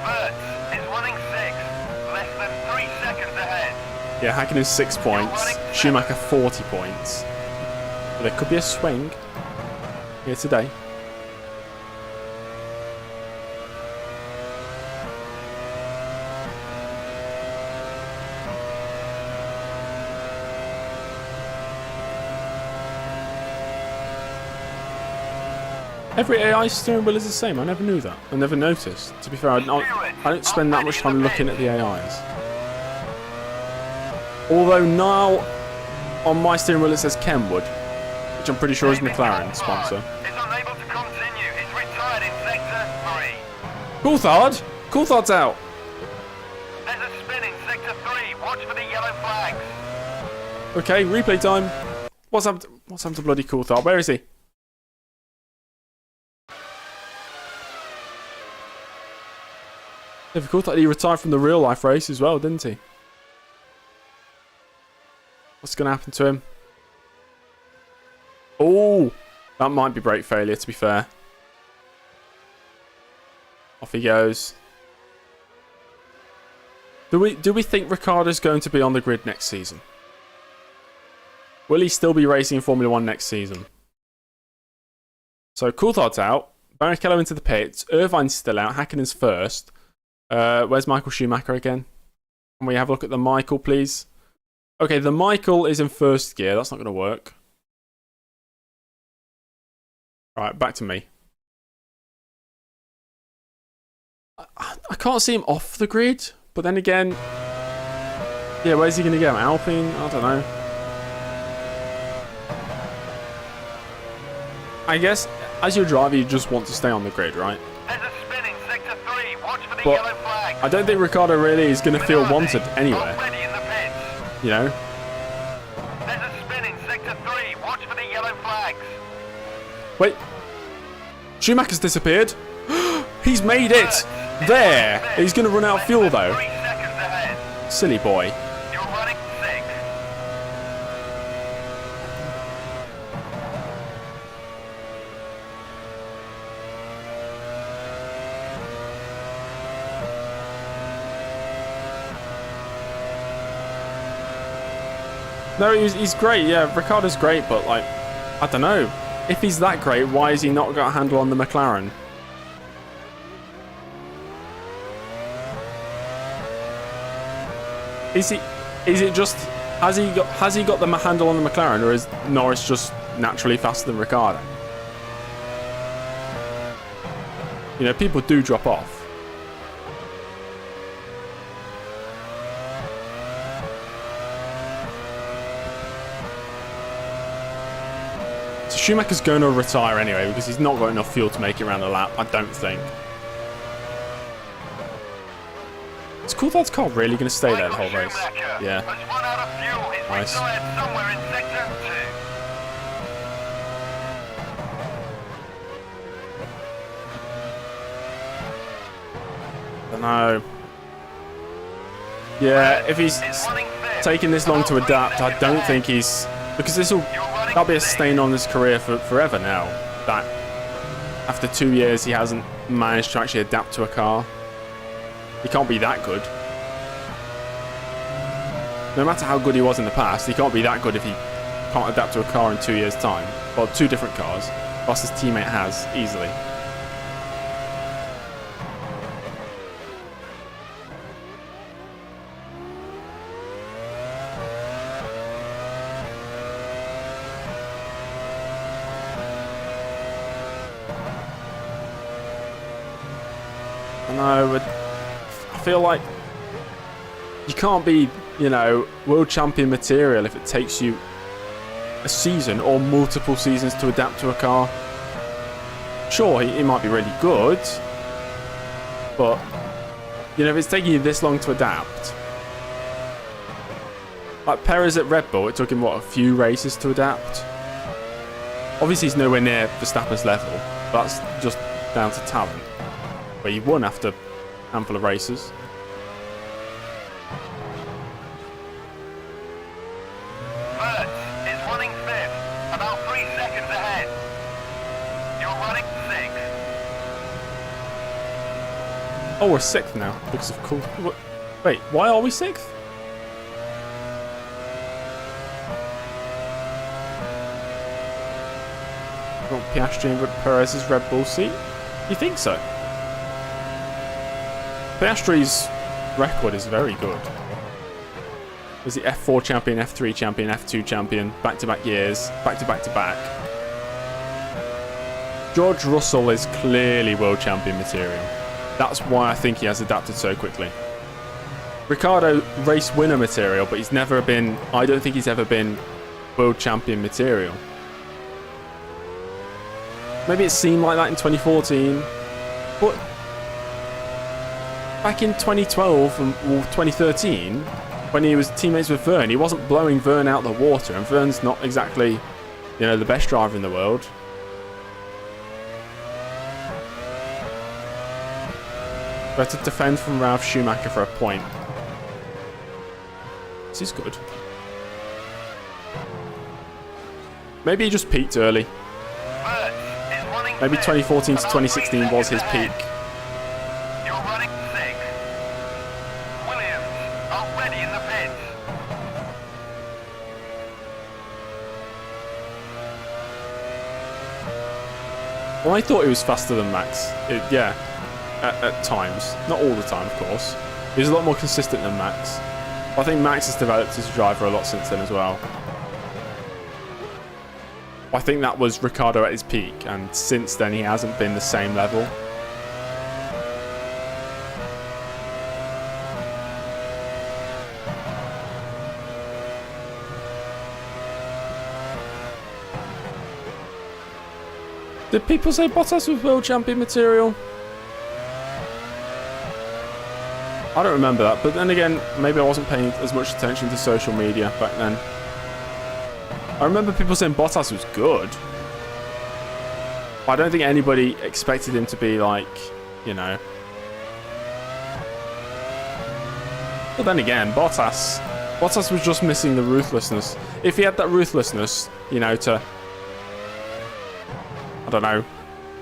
Bert is running 6. Less than 3 seconds ahead. Yeah, Hakkinen 6 points. Schumacher 40 points. But there could be a swing here today. Every AI steering wheel is the same. I never knew that. I never noticed. To be fair, I don't spend that much time looking at the AIs. Although now on my steering wheel it says Kenwood, which I'm pretty sure is McLaren's sponsor. Is unable to continue. He's retired in sector 3. Coulthard! Coulthard's out! There's a spin in sector 3. Watch for the yellow flags. Okay, replay time. What's happened to bloody Coulthard? Where is he? Difficult that he retired from the real life race as well, didn't he? What's going to happen to him? Oh, that might be brake failure, to be fair. Off he goes. Do we think Ricciardo's going to be on the grid next season? Will he still be racing in Formula 1 next season? So Coulthard's out. Barrichello into the pits. Irvine's still out. Hakkinen's first. Where's Michael Schumacher again? Can we have a look at the Michael, please? Okay, the Michael is in first gear. That's not going to work. Right, back to me. I can't see him off the grid, but then again... Yeah, where's he going to go? Alpine? I don't know. I guess, as your driver, you just want to stay on the grid, right? But I don't think Ricciardo really is going to feel wanted anywhere. You know? There's a spin in sector 3. Watch for the yellow flags. Wait. Schumacher's disappeared. He's made it. There. He's going to run out of fuel though. 3 seconds ahead. Silly boy. You're running 6. No, he's great. Yeah, Ricciardo's great, but like, I don't know. If he's that great, why has he not got a handle on the McLaren? Is it just has he got the handle on the McLaren, or is Norris just naturally faster than Ricciardo? You know, people do drop off. So Schumacher's going to retire anyway because he's not got enough fuel to make it around the lap, I don't think. Is Coulthard's car really going to stay there the whole race? Yeah. Nice. I don't know. Yeah, if he's taking this long to adapt, I don't think he's... Because that'll be a stain on his career for forever now. That after 2 years he hasn't managed to actually adapt to a car. He can't be that good. No matter how good he was in the past, he can't be that good if he can't adapt to a car in 2 years' time. Well, 2 different cars, whilst his teammate has, easily. I feel like you can't be, you know, world champion material if it takes you a season or multiple seasons to adapt to a car. Sure, he might be really good, but, you know, if it's taking you this long to adapt... Like Perez at Red Bull, it took him, what, a few races to adapt? Obviously, he's nowhere near Verstappen's level, but that's just down to talent. But he won after a handful of races. Mertz is running 5th, about 3 seconds ahead. You're running 6th. Oh, we're 6th now, because of course... Wait, why are we 6th? Got Piastri in Perez's Red Bull seat? You think so? Piastri's record is very good. Was he F4 champion, F3 champion, F2 champion, back-to-back years, back-to-back-to-back. George Russell is clearly world champion material. That's why I think he has adapted so quickly. Ricciardo, race winner material, but he's never been... I don't think he's ever been world champion material. Maybe it seemed like that in 2014, but back in 2012 or 2013, when he was teammates with Verne, he wasn't blowing Verne out the water, and Verne's not exactly, you know, the best driver in the world. We had to defend from Ralf Schumacher for a point. This is good. Maybe he just peaked early. Maybe 2014 to 2016 was his peak. You're running 6th. Williams already in the pits. Well, I thought he was faster than Max. Yeah, at times. Not all the time, of course. He was a lot more consistent than Max. I think Max has developed as a driver a lot since then as well. I think that was Ricciardo at his peak, and since then he hasn't been the same level. Did people say Bottas was world champion material? I don't remember that, but then again, maybe I wasn't paying as much attention to social media back then. I remember people saying Bottas was good. I don't think anybody expected him to be like, you know. But then again, Bottas was just missing the ruthlessness. If he had that ruthlessness, you know, to, I don't know,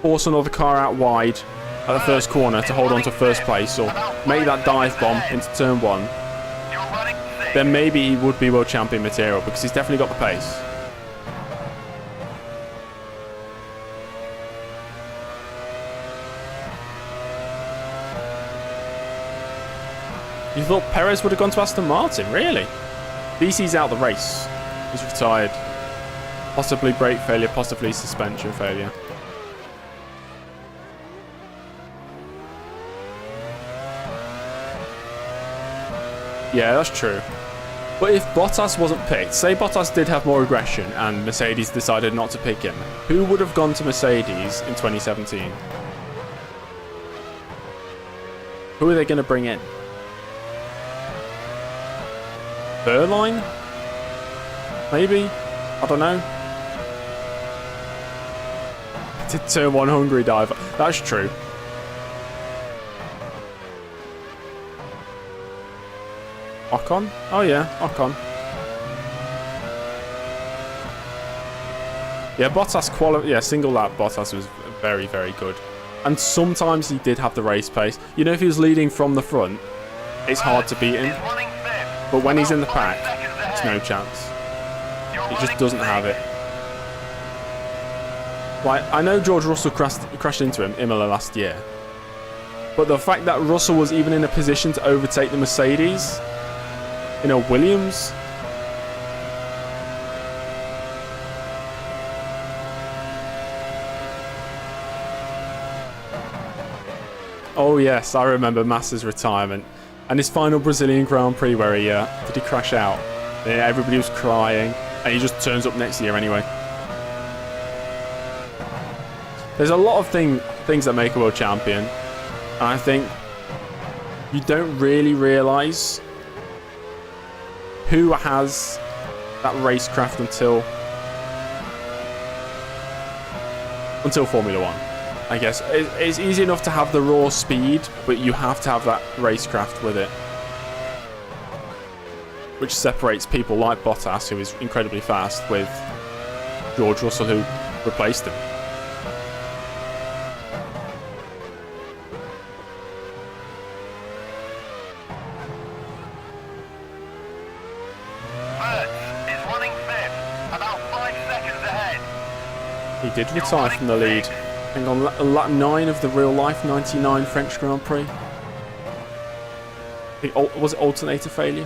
force another car out wide at the first corner to hold on to first place, or make that dive bomb into turn 1, then maybe he would be world champion material, because he's definitely got the pace. You thought Perez would have gone to Aston Martin, really? BC's out the race. He's retired. Possibly brake failure, possibly suspension failure. Yeah, that's true. But if Bottas wasn't picked, say Bottas did have more aggression and Mercedes decided not to pick him, who would have gone to Mercedes in 2017? Who are they going to bring in? Wehrlein? Maybe? I don't know. Did turn 1 Hungary diver. That's true. Ocon? Oh yeah, Ocon. Yeah, Bottas single lap Bottas was very, very good. And sometimes he did have the race pace. You know, if he was leading from the front, it's hard to beat him. But when he's in the pack, it's no chance. He just doesn't have it. Like, I know George Russell crashed into him, Imola, last year. But the fact that Russell was even in a position to overtake the Mercedes in a Williams... Oh yes, I remember Massa's retirement. And his final Brazilian Grand Prix where he did he crash out? Yeah, everybody was crying. And he just turns up next year anyway. There's a lot of things that make a world champion. And I think you don't really realise who has that racecraft until Formula 1. I guess it's easy enough to have the raw speed, but you have to have that racecraft with it. Which separates people like Bottas, who is incredibly fast, with George Russell, who replaced him. He did retire from the lead. I think on lap 9 of the real-life 99 French Grand Prix. Was it alternator failure?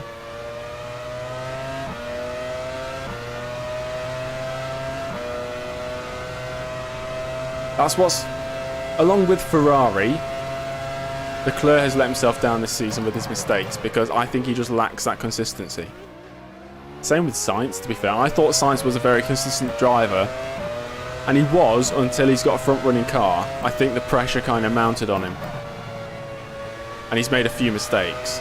That's what's... Along with Ferrari, Leclerc has let himself down this season with his mistakes because I think he just lacks that consistency. Same with Sainz, to be fair. I thought Sainz was a very consistent driver. And he was until he's got a front-running car. I think the pressure kind of mounted on him. And he's made a few mistakes.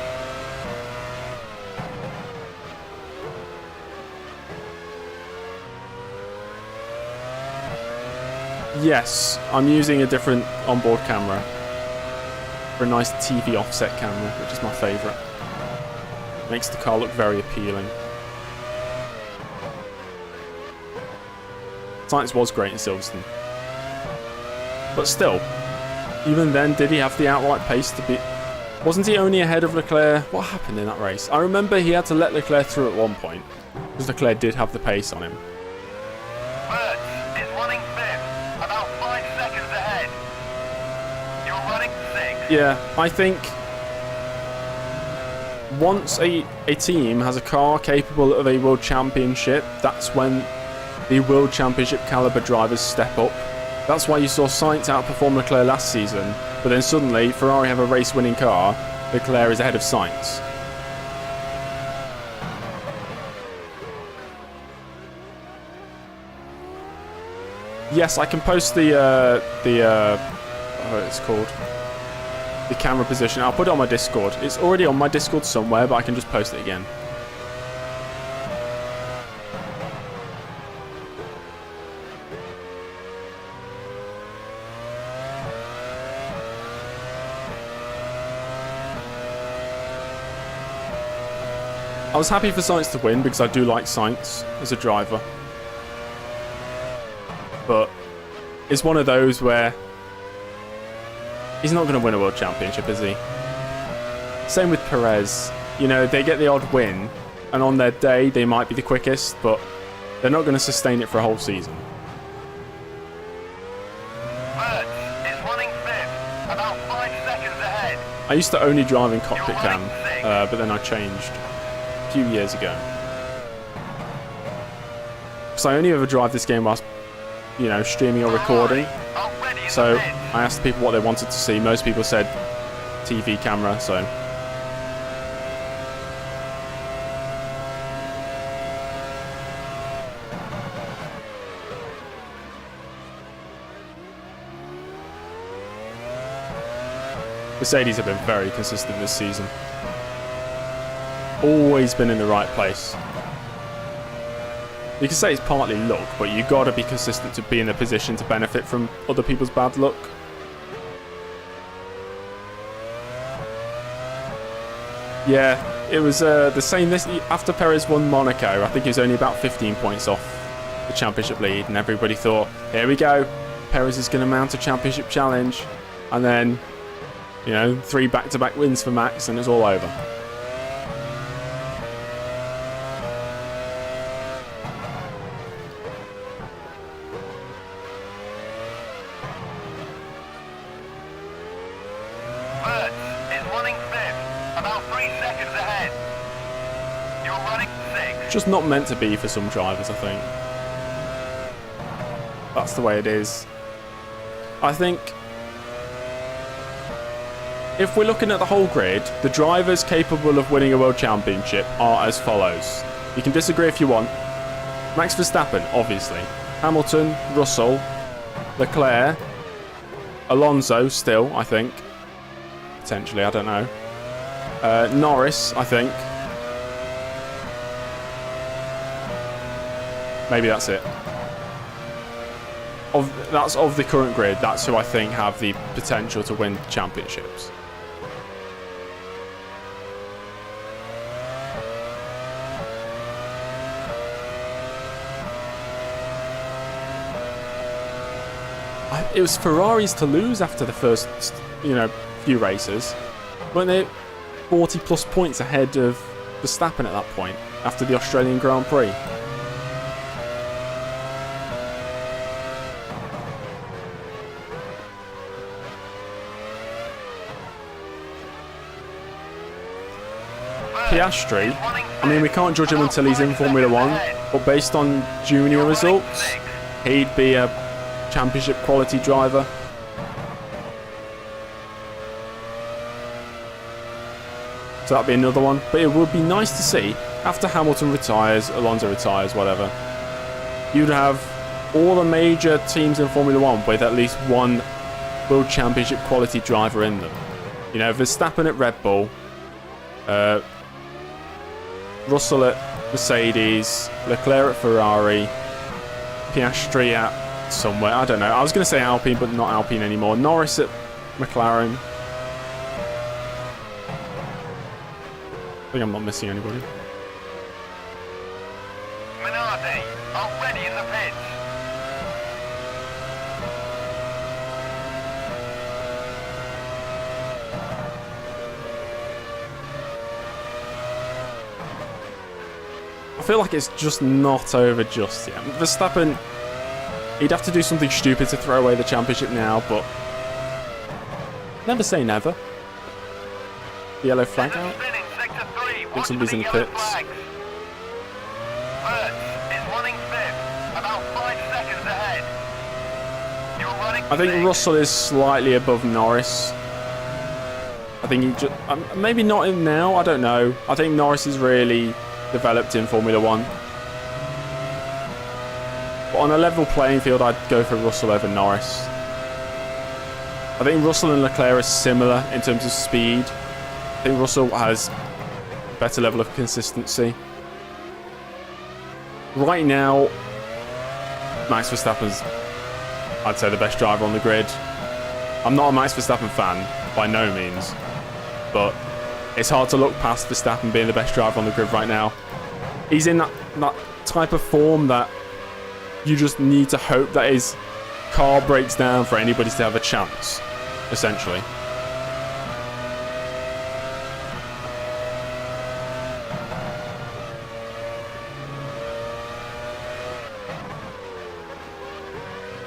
Yes, I'm using a different onboard camera. For a nice TV offset camera, which is my favourite. Makes the car look very appealing. Sainz was great in Silverstone. But still, even then, did he have the outright pace to beat... Wasn't he only ahead of Leclerc? What happened in that race? I remember he had to let Leclerc through at one point, because Leclerc did have the pace on him. Mertz is running fifth, about 5 seconds ahead. You're running sixth. Yeah, I think... Once a team has a car capable of a world championship, that's when the World Championship caliber drivers step up. That's why you saw Sainz outperform Leclerc last season, but then suddenly Ferrari have a race-winning car. Leclerc is ahead of Sainz. Yes, I can post what it's called, the camera position. I'll put it on my Discord. It's already on my Discord somewhere, but I can just post it again. I was happy for Sainz to win because I do like Sainz as a driver. But it's one of those where he's not going to win a world championship, is he? Same with Perez. You know, they get the odd win, and on their day they might be the quickest, but they're not going to sustain it for a whole season. Mertz is running fifth, about 5 seconds ahead. I used to only drive in cockpit cam, but then I changed a few years ago. So I only ever drive this game whilst, you know, streaming or recording. So I asked people what they wanted to see. Most people said TV camera, so... Mercedes have been very consistent this season. Always been in the right place. You can say it's partly luck, but you got to be consistent to be in a position to benefit from other people's bad luck. Yeah, it was the same this after Perez won Monaco. I think he was only about 15 points off the championship lead, and everybody thought, here we go, Perez is going to mount a championship challenge. And then, you know, 3 back-to-back wins for Max, and it's all over. Just not meant to be for some drivers, I think. That's the way it is. I think if we're looking at the whole grid, the drivers capable of winning a world championship are as follows. You can disagree if you want. Max Verstappen, obviously. Hamilton, Russell, Leclerc, Alonso still, I think. Potentially, I don't know. Norris, I think. Maybe that's it. That's of the current grid. That's who I think have the potential to win championships. It was Ferraris to lose after the first, you know, few races. Weren't they 40 plus points ahead of Verstappen at that point after the Australian Grand Prix? Piastri, I mean, we can't judge him until he's in Formula 1, but based on junior results, he'd be a championship quality driver. So that'd be another one. But it would be nice to see, after Hamilton retires, Alonso retires, whatever, you'd have all the major teams in Formula 1 with at least one World Championship quality driver in them. You know, Verstappen at Red Bull, Russell at Mercedes, Leclerc at Ferrari, Piastri at somewhere, I don't know. I was going to say Alpine, but not Alpine anymore. Norris at McLaren. I think I'm not missing anybody. Minardi, already in the pits. I feel like it's just not over just yet. Verstappen, he'd have to do something stupid to throw away the championship now, but never say never. The yellow flag out. I think somebody's in the pits. I think Russell is slightly above Norris. I think he just... maybe not in now, I don't know. I think Norris is really developed in Formula 1. But on a level playing field, I'd go for Russell over Norris. I think Russell and Leclerc are similar in terms of speed. I think Russell has a better level of consistency. Right now, Max Verstappen's, I'd say, the best driver on the grid. I'm not a Max Verstappen fan, by no means. But it's hard to look past Verstappen being the best driver on the grid right now. He's in that type of form that you just need to hope that his car breaks down for anybody to have a chance, essentially.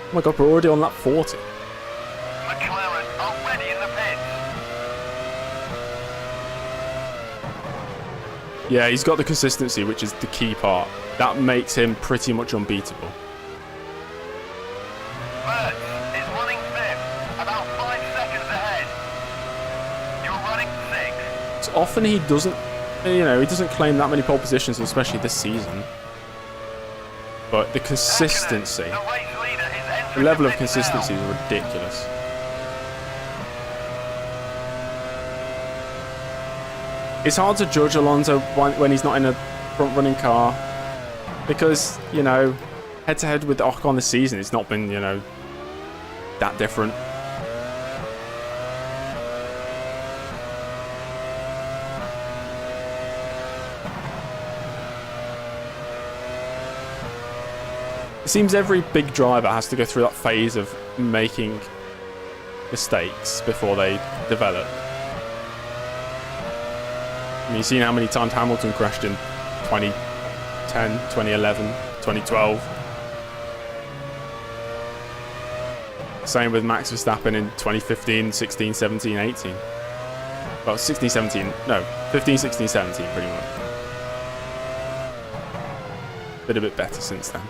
Oh my god, we're already on lap 40. McLaren already in the pits. Yeah, he's got the consistency, which is the key part. That makes him pretty much unbeatable. Mertz is running fifth, about 5 seconds ahead. You're running sixth. So often he doesn't, you know, he doesn't claim that many pole positions, especially this season. But the consistency, the level of consistency is ridiculous. It's hard to judge Alonso when he's not in a front-running car because, you know, head-to-head with Ocon this season, it's not been, you know, that different. It seems every big driver has to go through that phase of making mistakes before they develop. I mean, you've seen how many times Hamilton crashed in 2010, 2011, 2012. Same with Max Verstappen in 2015, 16, 17, 18. Well, 16, 17, no, 15, 16, 17 pretty much. Been a bit better since then.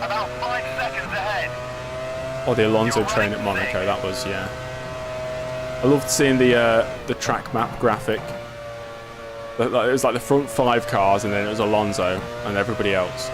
About 5 seconds ahead. Or the Alonso train at Monaco, that was, yeah. I loved seeing the track map graphic. It was like the front 5 cars and then it was Alonso and everybody else.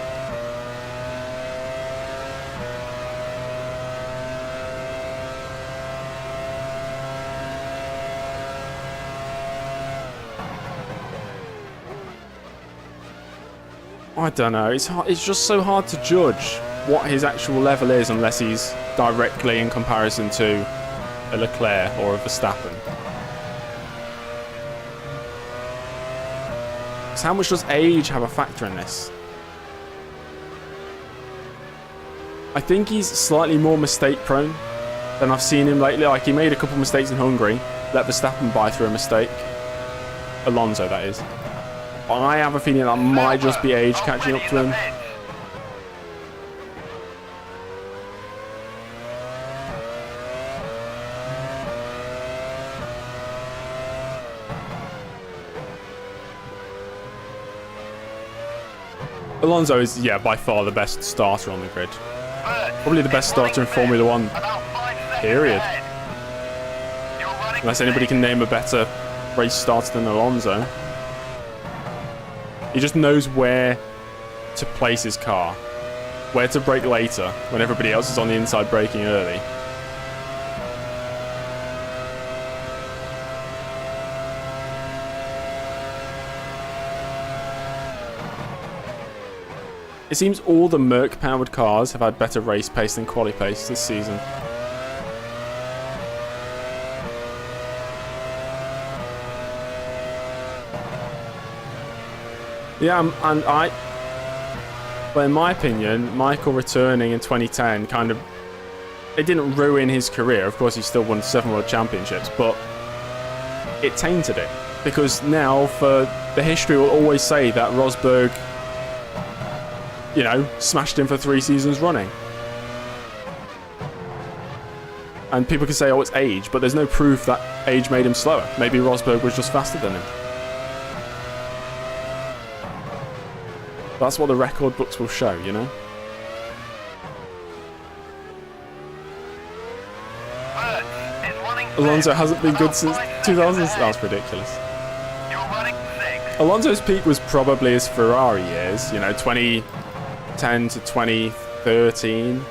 I don't know, it's just so hard to judge what his actual level is unless he's directly in comparison to a Leclerc or a Verstappen. So how much does age have a factor in this? I think he's slightly more mistake prone than I've seen him lately. Like, he made a couple mistakes in Hungary, let Verstappen buy through a mistake. Alonso, that is. I have a feeling that might just be age catching up to him. Alonso is, yeah, by far the best starter on the grid. Probably the best starter in Formula 1, period. Unless anybody can name a better race starter than Alonso. He just knows where to place his car, where to brake later when everybody else is on the inside braking early. It seems all the Merc-powered cars have had better race pace than quali pace this season. Yeah, and well, in my opinion, Michael returning in 2010 kind of, it didn't ruin his career. Of course, he still won 7 World Championships, but it tainted it. Because now, for the history will always say that Rosberg, you know, smashed him for 3 seasons running. And people can say, oh, it's age, but there's no proof that age made him slower. Maybe Rosberg was just faster than him. That's what the record books will show, you know? Alonso hasn't been good since 2000. That's ridiculous. Alonso's peak was probably his Ferrari years, you know, 2010 to 2013.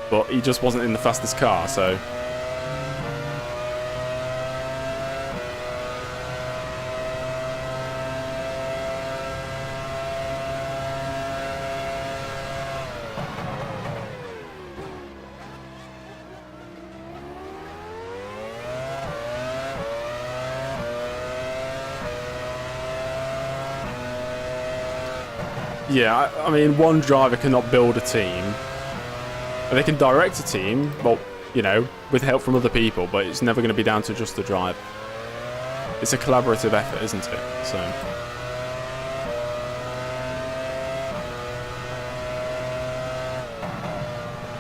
But he just wasn't in the fastest car, so... Yeah, I mean, one driver cannot build a team. They can direct a team, well, you know, with help from other people, but it's never going to be down to just the driver. It's a collaborative effort, isn't it? So...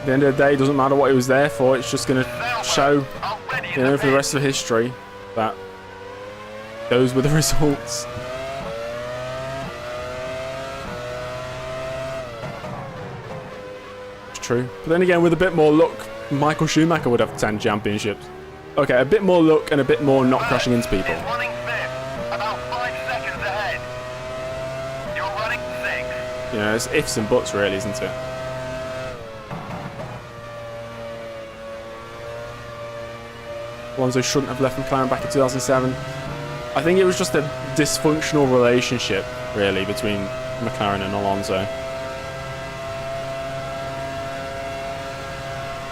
at the end of the day, it doesn't matter what he was there for, it's just going to show, you know, for the rest of history that those were the results. True. But then again, with a bit more luck, Michael Schumacher would have 10 championships. Okay, a bit more luck and a bit more not crashing into people. About 5 seconds ahead. You're running 6. You know, it's ifs and buts really, isn't it? Alonso shouldn't have left McLaren back in 2007. I think it was just a dysfunctional relationship, really, between McLaren and Alonso.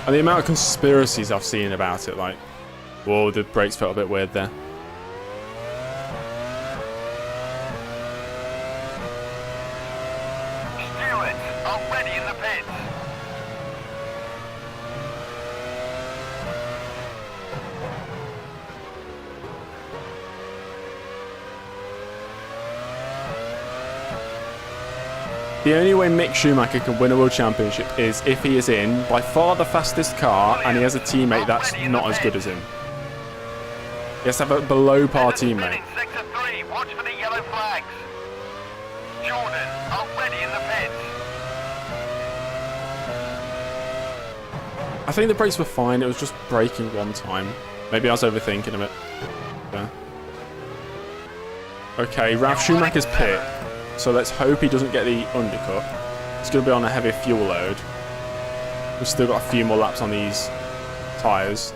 And the amount of conspiracies I've seen about it, like, whoa, the brakes felt a bit weird there. The only way Mick Schumacher can win a world championship is if he is in by far the fastest car and he has a teammate that's not as good as him. He has to have a below par teammate. Sector 3, watch for the yellow flags. Jordan, already in the pits. I think the brakes were fine, it was just braking one time. Maybe I was overthinking a bit. Yeah. Okay, Ralf Schumacher's pit. So let's hope he doesn't get the undercut. He's going to be on a heavy fuel load. We've still got a few more laps on these tyres.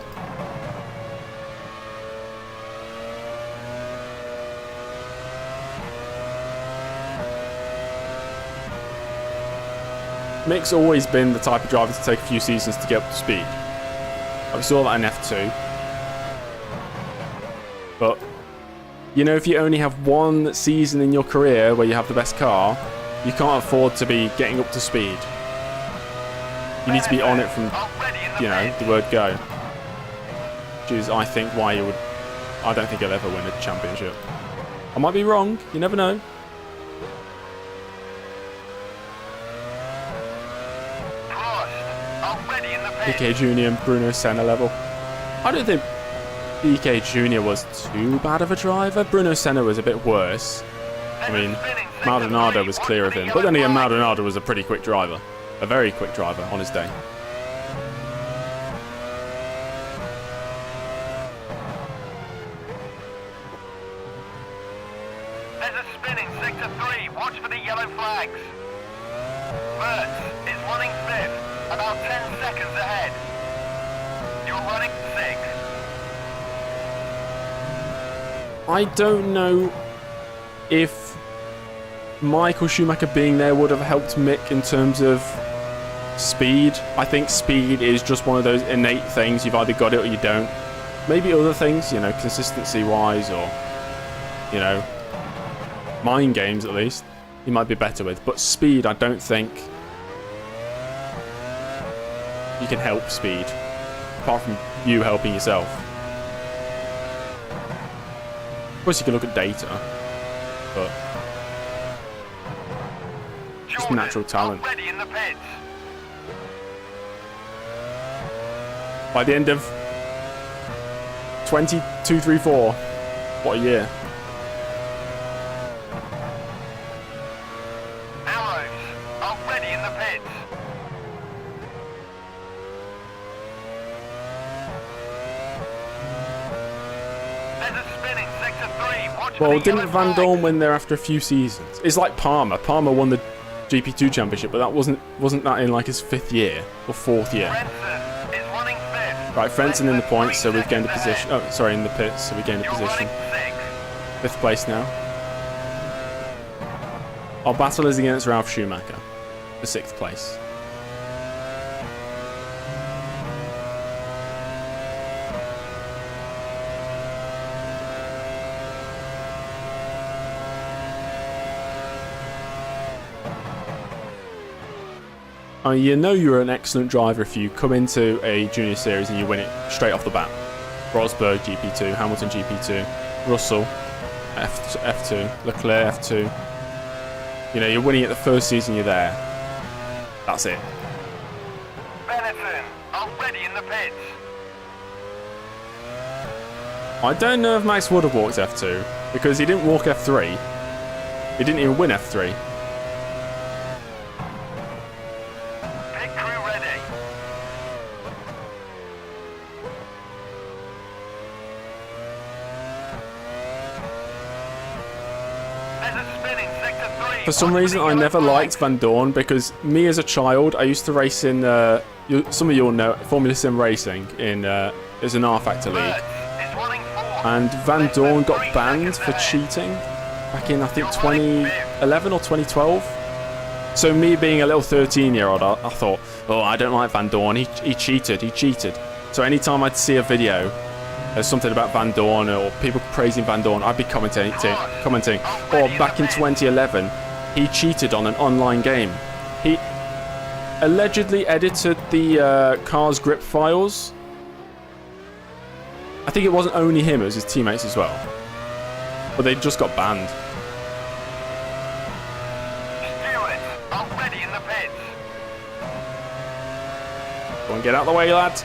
Mick's always been the type of driver to take a few seasons to get up to speed. We saw that in F2. But, you know, if you only have one season in your career where you have the best car, you can't afford to be getting up to speed. You need to be on it from, you know, the word go. Which is, I think, why you would... I don't think he'll ever win a championship. I might be wrong, you never know. BK Jr. and Bruno Senna level. I don't think BK Jr. was too bad of a driver. Bruno Senna was a bit worse. I mean, Maldonado was clear of him. But then again, Maldonado was a pretty quick driver. A very quick driver on his day. There's a spin in sector 3. Watch for the yellow flags. Mertz is running 5th. About 10 seconds ahead. You're running 6th. I don't know if Michael Schumacher being there would have helped Mick in terms of speed. I think speed is just one of those innate things. You've either got it or you don't. Maybe other things, you know, consistency-wise or, you know, mind games at least, he might be better with. But speed, I don't think you can help speed, apart from you helping yourself. Of course, you can look at data, but just natural talent. In the pits. By the end of 22-3-4, what a year. Arrows already in the pits. Well, didn't Van Dorn win there after a few seasons? It's like Palmer. Palmer won the GP2 championship, but that wasn't that in like his 5th year or 4th year? Right, Frentzen in the points, so we've gained a position. Oh, sorry, in the pits, so we gained a position. 5th place now. Our battle is against Ralf Schumacher for 6th place. You know you're an excellent driver if you come into a junior series and you win it straight off the bat. Rosberg GP2, Hamilton GP2, Russell F2, Leclerc F2. You know, you're winning it the first season you're there. That's it. Benetton already in the pits. I don't know if Max would have walked F2 because he didn't walk F3. He didn't even win F3. For some reason, I never liked Van Dorn because me as a child, I used to race in, some of you will know, Formula Sim Racing in as an R Factor League. And Van Dorn got banned for cheating back in, I think, 2011 or 2012. So me being a little 13-year-old, I thought, oh, I don't like Van Dorn, he cheated. So anytime I'd see a video, there's something about Van Dorn or people praising Van Dorn, I'd be commenting. Or back in 2011, he cheated on an online game. He allegedly edited the car's grip files. I think it wasn't only him, it was his teammates as well. But they just got banned. Go on, get out of the way, lad.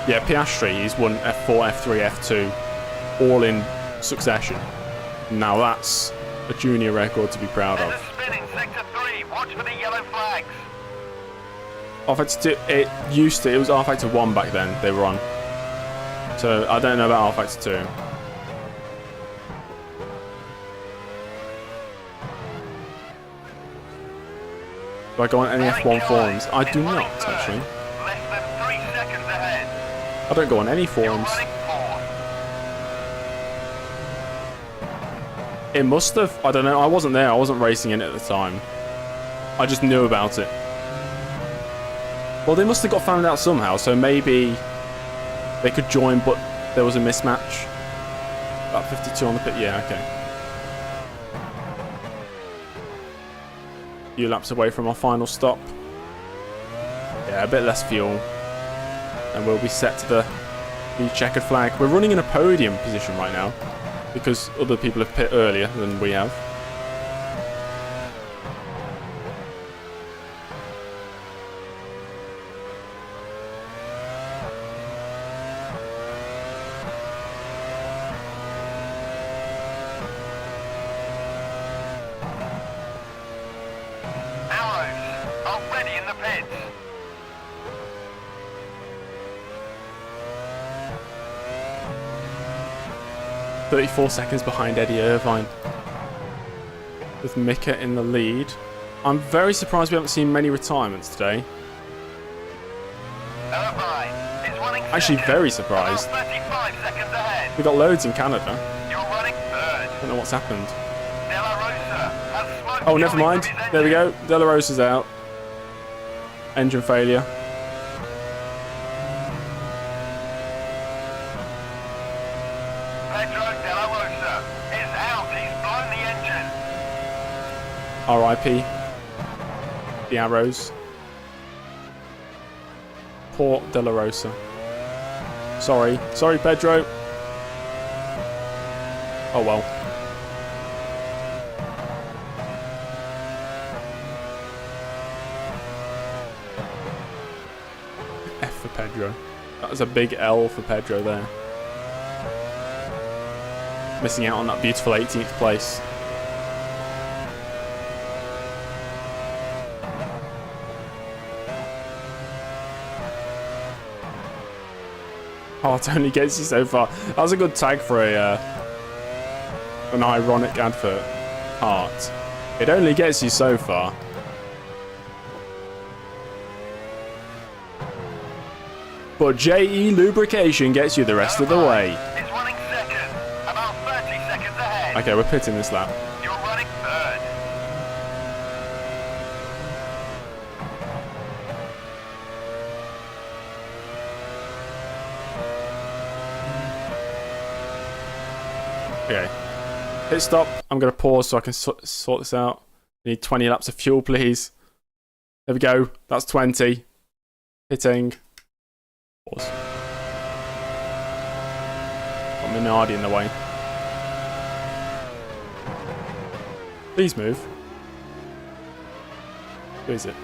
Yeah, Piastri, he's won F4, F3, F2, all in succession. Now that's a junior record to be proud of. There's a spin in sector 3. Watch for the yellow flags. R-Factor 2, it was R-Factor 1 back then they were on. So I don't know about R-Factor 2. Do I go on any F1 forums? I do not, actually. Less than 3 seconds ahead. I don't go on any You're forums. running 4. It must have. I don't know. I wasn't there. I wasn't racing in it at the time. I just knew about it. Well, they must have got found out somehow, so maybe they could join, but there was a mismatch. About 52 on the pit. Yeah, okay. Few laps away from our final stop. Yeah, a bit less fuel. And we'll be set to the checkered flag. We're running in a podium position right now because other people have pit earlier than we have. Already in the pits. .34 seconds behind Eddie Irvine, with Mika in the lead. I'm very surprised we haven't seen many retirements today. Irvine is running Actually, second. very surprised. About 35 seconds ahead. We got loads in Canada. You're running third. Don't know what's happened. De La Rosa has smoke Oh, never coming mind. from his There we engine. go. De La Rosa's out. Engine failure. Pedro De La Rosa is out. He's blown the engine. R.I.P. The arrows. Poor De La Rosa. Sorry. Sorry, Pedro. Oh well. F for Pedro. That was a big L for Pedro there. Missing out on that beautiful 18th place. Heart only gets you so far. That was a good tag for an ironic advert. Heart. It only gets you so far. But JE Lubrication gets you the rest of the way. Is running second. About 30 seconds ahead. Okay, we're pitting this lap. You're running third. Okay. Pit stop. I'm going to pause so I can sort this out. I need 20 laps of fuel, please. There we go. That's 20. Hitting. Pause. Got Minardi in the way. Please move. Who is it?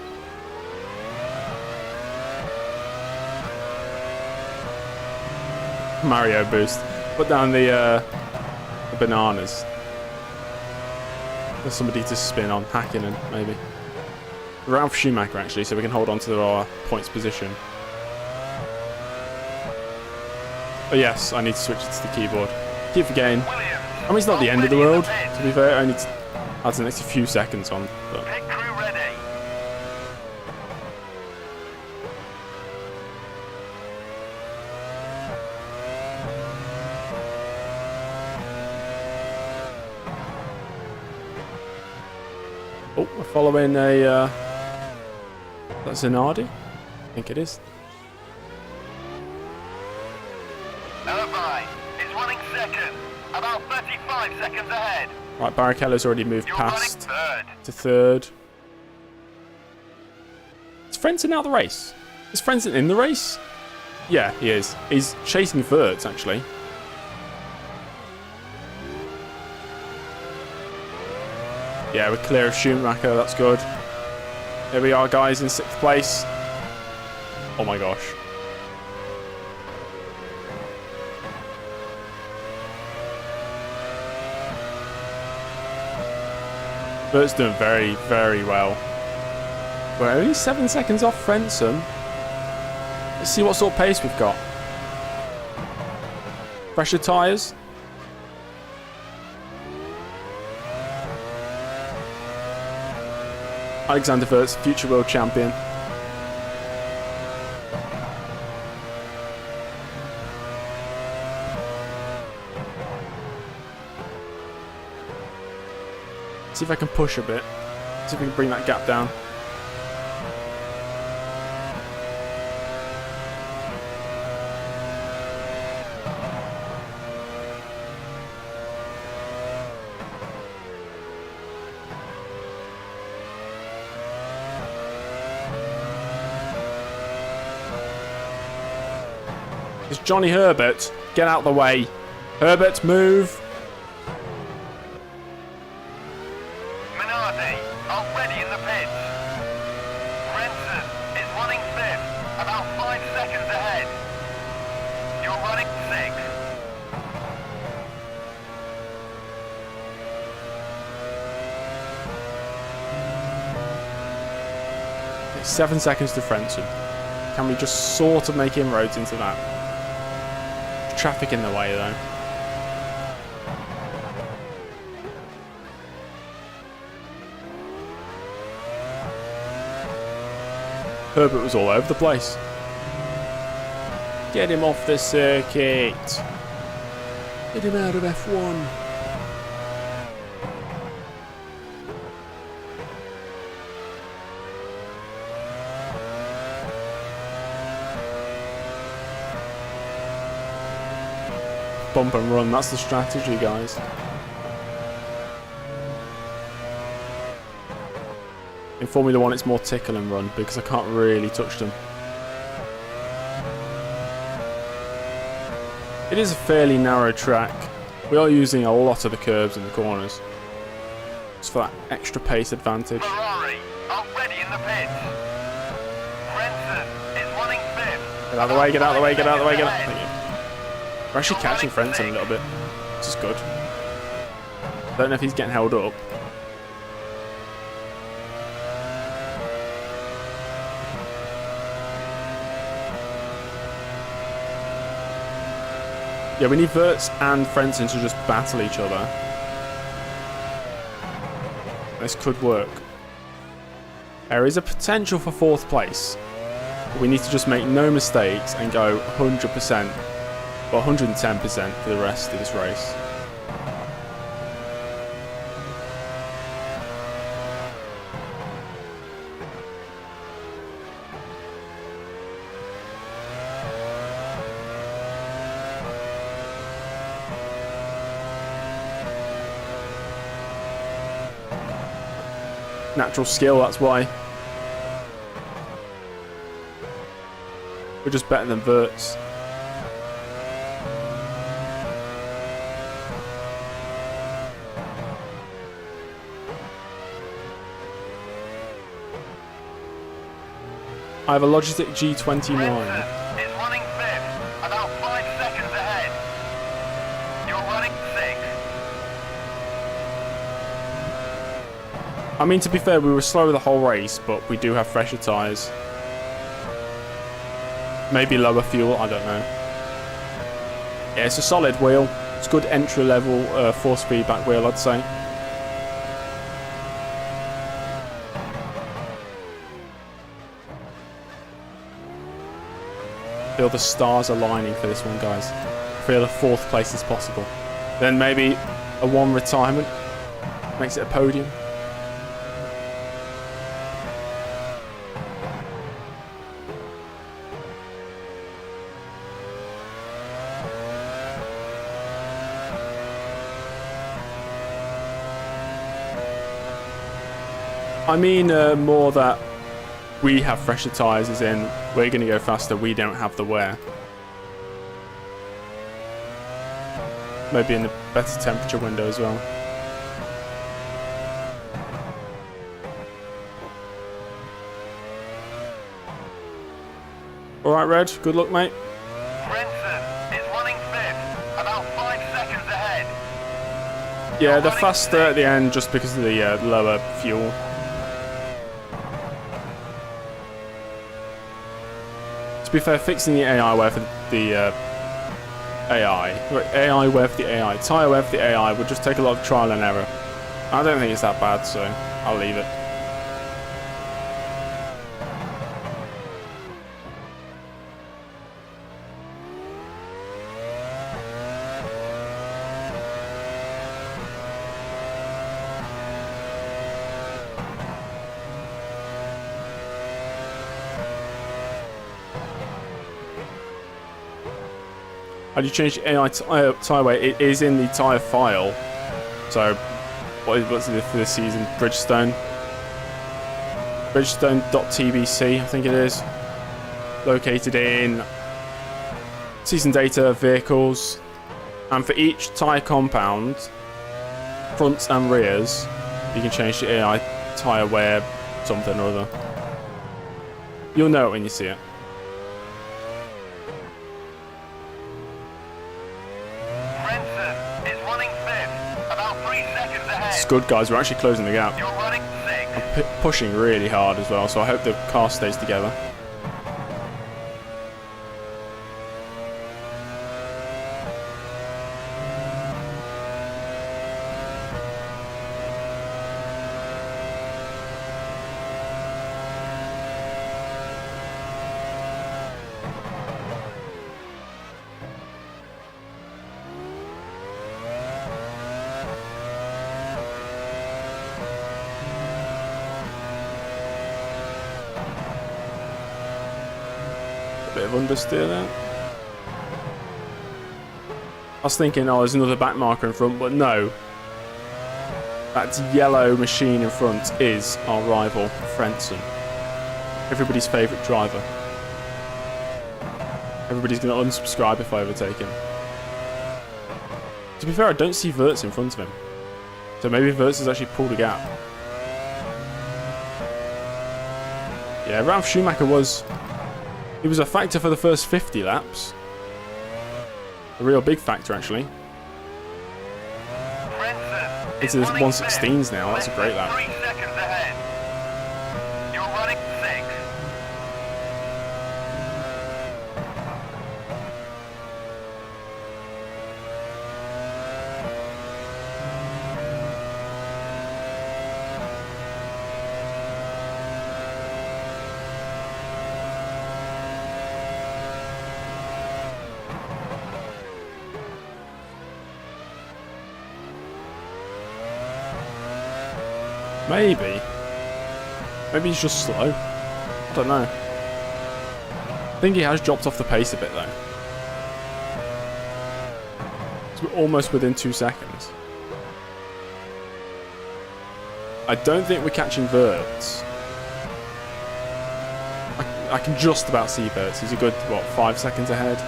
Mario boost. Put down the bananas. There's somebody to spin on. Hakkinen, maybe. We're out for Schumacher, actually, so we can hold on to our points position. Oh yes, I need to switch it to the keyboard. Keep forgetting. I mean, it's not the end of the world, to be fair. I need to add the next few seconds on. But. Pit crew ready. Oh, we're following a... that's Zanardi? I think it is. Irvine is running second. About 35 seconds ahead. Right, Barrichello's already moved You're running past third. to third. Is Frentzen out of the race? Is Frentzen in the race? Yeah, he is. He's chasing thirds, actually. Yeah, we're clear of Schumacher. That's good. Here we are, guys, in 6th place. Oh my gosh. Bert's doing very, very well. We're only 7 seconds off Frentzen. Let's see what sort of pace we've got. Fresher tyres. Alexander Wertz, future world champion. See if I can push a bit. See if we can bring that gap down. It's Johnny Herbert. Get out the way. Herbert, move. Minardi already in the pits. Frentzen is running 5th, about 5 seconds ahead. You're running 6th. It's 7 seconds to Frentzen. Can we just sort of make inroads into that? Traffic in the way though. Herbert was all over the place. Get him off the circuit. Get him out of F1. Bump and run, that's the strategy, guys. In Formula 1 it's more tickle and run because I can't really touch them. It is a fairly narrow track. We are using a lot of the curbs in the corners. Just for that extra pace advantage. Ferrari already in the pits. Frentzen is running 5th. Get out of the way, get out of the way, get out of the way, get out. Thank you. We're actually catching Frentzen a little bit, which is good. Don't know if he's getting held up. Yeah, we need Wertz and Frentzen to just battle each other. This could work. There is a potential for 4th place. But we need to just make no mistakes and go 100%. Well, 110% for the rest of this race. Natural skill, that's why. We're just better than Wertz. I have a Logitech G29. Frentzen is running 5th, about 5 seconds ahead. You're running 6th. I mean, to be fair, we were slow the whole race, but we do have fresher tyres. Maybe lower fuel, I don't know. Yeah, it's a solid wheel. It's good entry level force feedback wheel, I'd say. Feel the stars aligning for this one, guys. Feel a 4th place is possible. Then maybe a 1 retirement makes it a podium. I mean more that we have fresher tyres, as in we're going to go faster, we don't have the wear. Maybe in a better temperature window as well. Alright, Red. Good luck, mate. Frentzen is running 5th, about 5 seconds ahead. Yeah, they're faster at the end just because of the lower fuel. To be fair, fixing the AI wear for the AI wear for the AI, tyre wear for the AI would just take a lot of trial and error. I don't think it's that bad, so I'll leave it. How do you change the AI tyre weight? It is in the tyre file. So, what's it for this season? Bridgestone. Bridgestone.tbc, I think it is. Located in season data, vehicles. And for each tyre compound, fronts and rears, you can change the AI tyre wear something or other. You'll know it when you see it. It's good, guys. We're actually closing the gap. You're running 6th. I'm pushing really hard as well, so I hope the car stays together. Bit of understeer there. I was thinking, oh, there's another back marker in front, but no. That yellow machine in front is our rival, Frentzen. Everybody's favourite driver. Everybody's going to unsubscribe if I overtake him. To be fair, I don't see Wirtz in front of him. So maybe Wirtz has actually pulled a gap. Yeah, Ralf Schumacher was... He was a factor for the first 50 laps. A real big factor, actually. It's the 116s now. That's a great lap. 3 seconds ahead. You're running 6th. Maybe. Maybe he's just slow. I don't know. I think he has dropped off the pace a bit though. So we're almost within 2 seconds. I don't think we're catching Wirtz. I can just about see Wirtz. He's a good, what, 5 seconds ahead?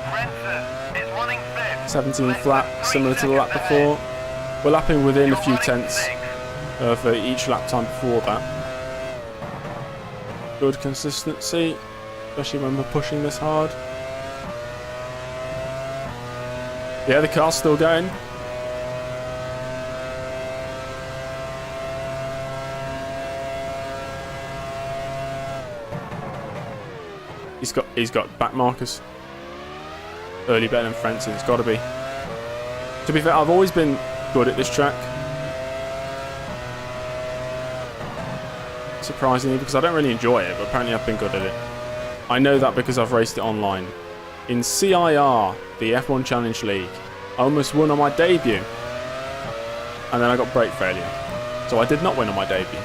Frentzen is running 5th. 17 flat, similar to the lap before. We're lapping within a few tenths for each lap time before that. Good consistency, especially when we're pushing this hard. Yeah, the car's still going. He's got back markers. Early better than Frentzen, it's got to be. To be fair, I've always been good at this track. Surprisingly, because I don't really enjoy it, but apparently I've been good at it. I know that because I've raced it online. In CIR, the F1 Challenge League, I almost won on my debut. And then I got brake failure. So I did not win on my debut.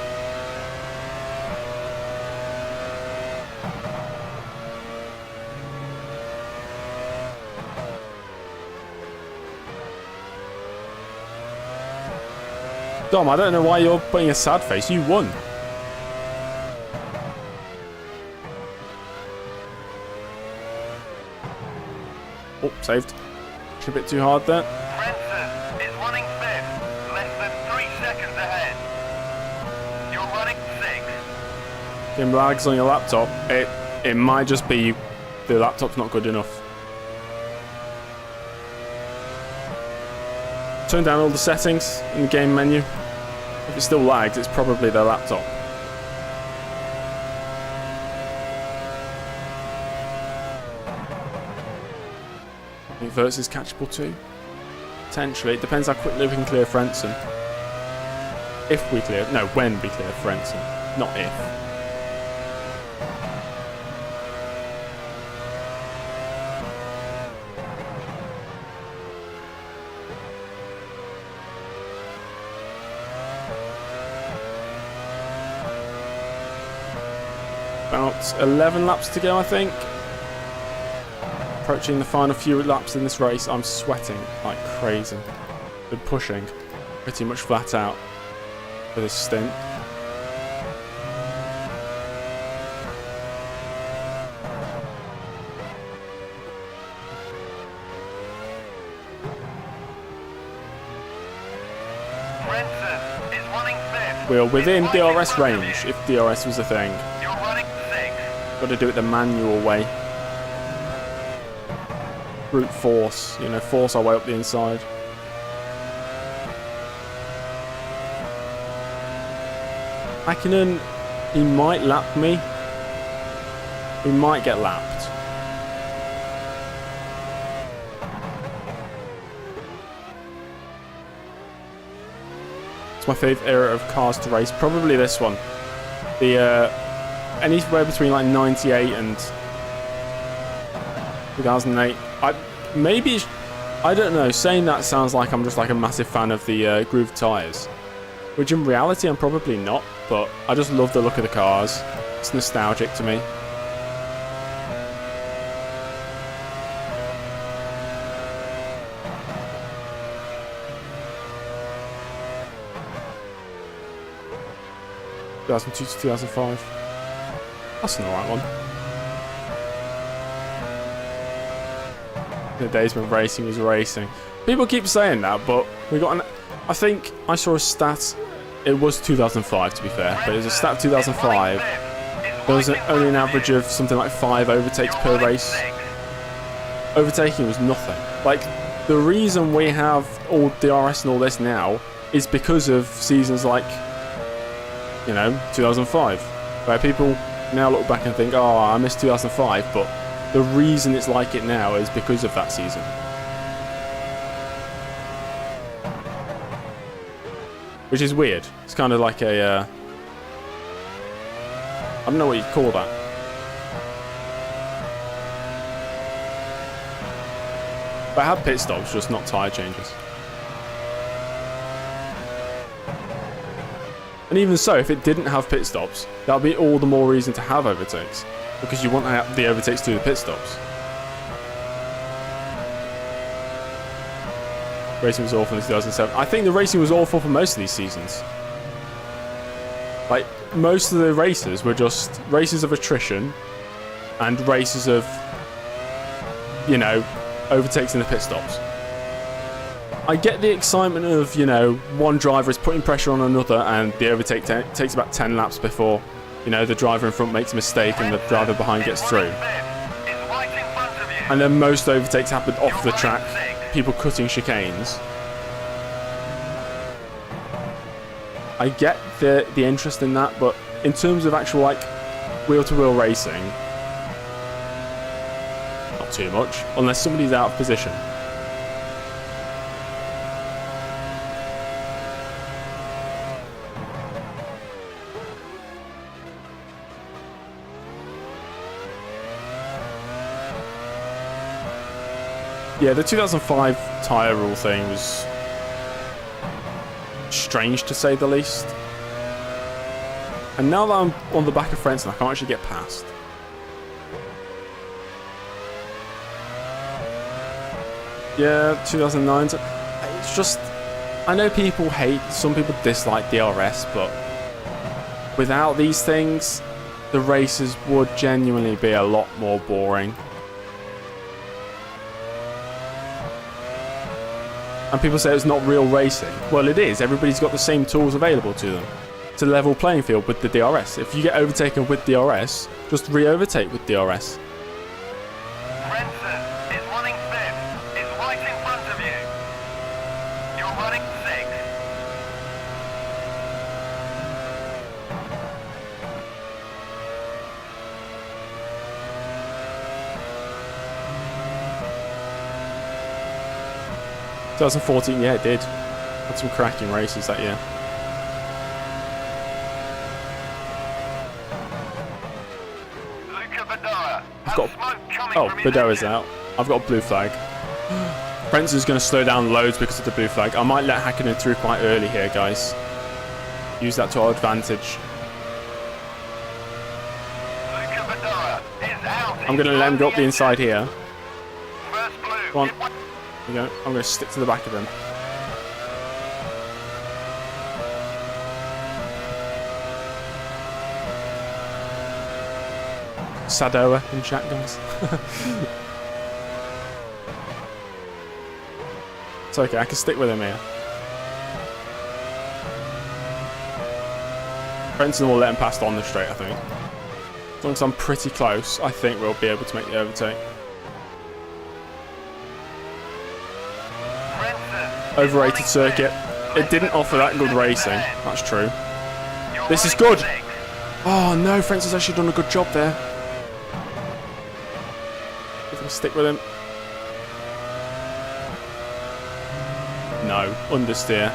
Dom, I don't know why you're putting a sad face. You won. Oh, saved. A bit too hard there. Francis is running 5th, less than 3 seconds ahead. You're running 6th. Getting lags on your laptop. It might just be the laptop's not good enough. Turn down all the settings in the game menu. If it still lags, it's probably the laptop. Verts is catchable too. Potentially. It depends how quickly we can clear Frentzen. If we clear... No, when we clear Frentzen. Not if. About 11 laps to go, I think. Approaching the final few laps in this race. I'm sweating like crazy. Been pushing pretty much flat out for this stint. Francis is running 5th. We're within DRS range, if DRS was a thing. You're running 6th. Got to do it the manual way. Brute force, you know, force our way up the inside. Hakkinen, he might lap me. We might get lapped. It's my favourite era of cars to race. Probably this one. The anywhere between like 98 and 2008. I don't know. Saying that sounds like I'm just like a massive fan of the grooved tyres, which in reality I'm probably not. But I just love the look of the cars. It's nostalgic to me. (2002 to 2005). That's an alright one. The days when racing was racing. People keep saying that, but we got an... I think I saw a stat. It was 2005 to be fair, but it was a stat 2005. There was only an average of something like 5 overtakes per race. Overtaking was nothing. Like, the reason we have all DRS and all this now is because of seasons like, you know, 2005, where people now look back and think, oh, I missed 2005, but the reason it's like it now is because of that season. Which is weird. It's kind of like a... I don't know what you'd call that. But it had pit stops, just not tyre changes. And even so, if it didn't have pit stops, that would be all the more reason to have overtakes. Because you want the overtakes to do the pit stops. Racing was awful in 2007. I think the racing was awful for most of these seasons. Like, most of the races were just races of attrition and races of, you know, overtakes in the pit stops. I get the excitement of, you know, one driver is putting pressure on another and the overtake takes about 10 laps before, you know, the driver in front makes a mistake and the driver behind gets through. And then most overtakes happen off the track, people cutting chicanes. I get the interest in that, but in terms of actual, like, wheel-to-wheel racing, not too much, unless somebody's out of position. Yeah, the 2005 tyre rule thing was strange to say the least. And now that I'm on the back of Frentzen, I can't actually get past. Yeah, 2009. It's just... I know people hate, some people dislike DRS, but without these things, the races would genuinely be a lot more boring. And people say it's not real racing. Well, it is. Everybody's got the same tools available to them. It's a level playing field with the DRS. If you get overtaken with DRS, just re-overtake with DRS. Frentzen is running 5th. Is right in front of you. You're running 6th. In 2014, yeah, it did. Had some cracking races that year. I've got, oh, Bedoya's out. I've got a blue flag. Frentzen's going to slow down loads because of the blue flag. I might let Hakkinen through quite early here, guys. Use that to our advantage. I'm going to let him go up the inside here. Come on. There you go. I'm going to stick to the back of him. Sadoa in chat, guys. It's okay, I can stick with him here. Frentzen will let him pass on the straight, I think. As long as I'm pretty close, I think we'll be able to make the overtake. Overrated circuit. It didn't offer that good racing. That's true. This is good. Oh no, Frenzen's actually done a good job there. If I stick with him. No, understeer.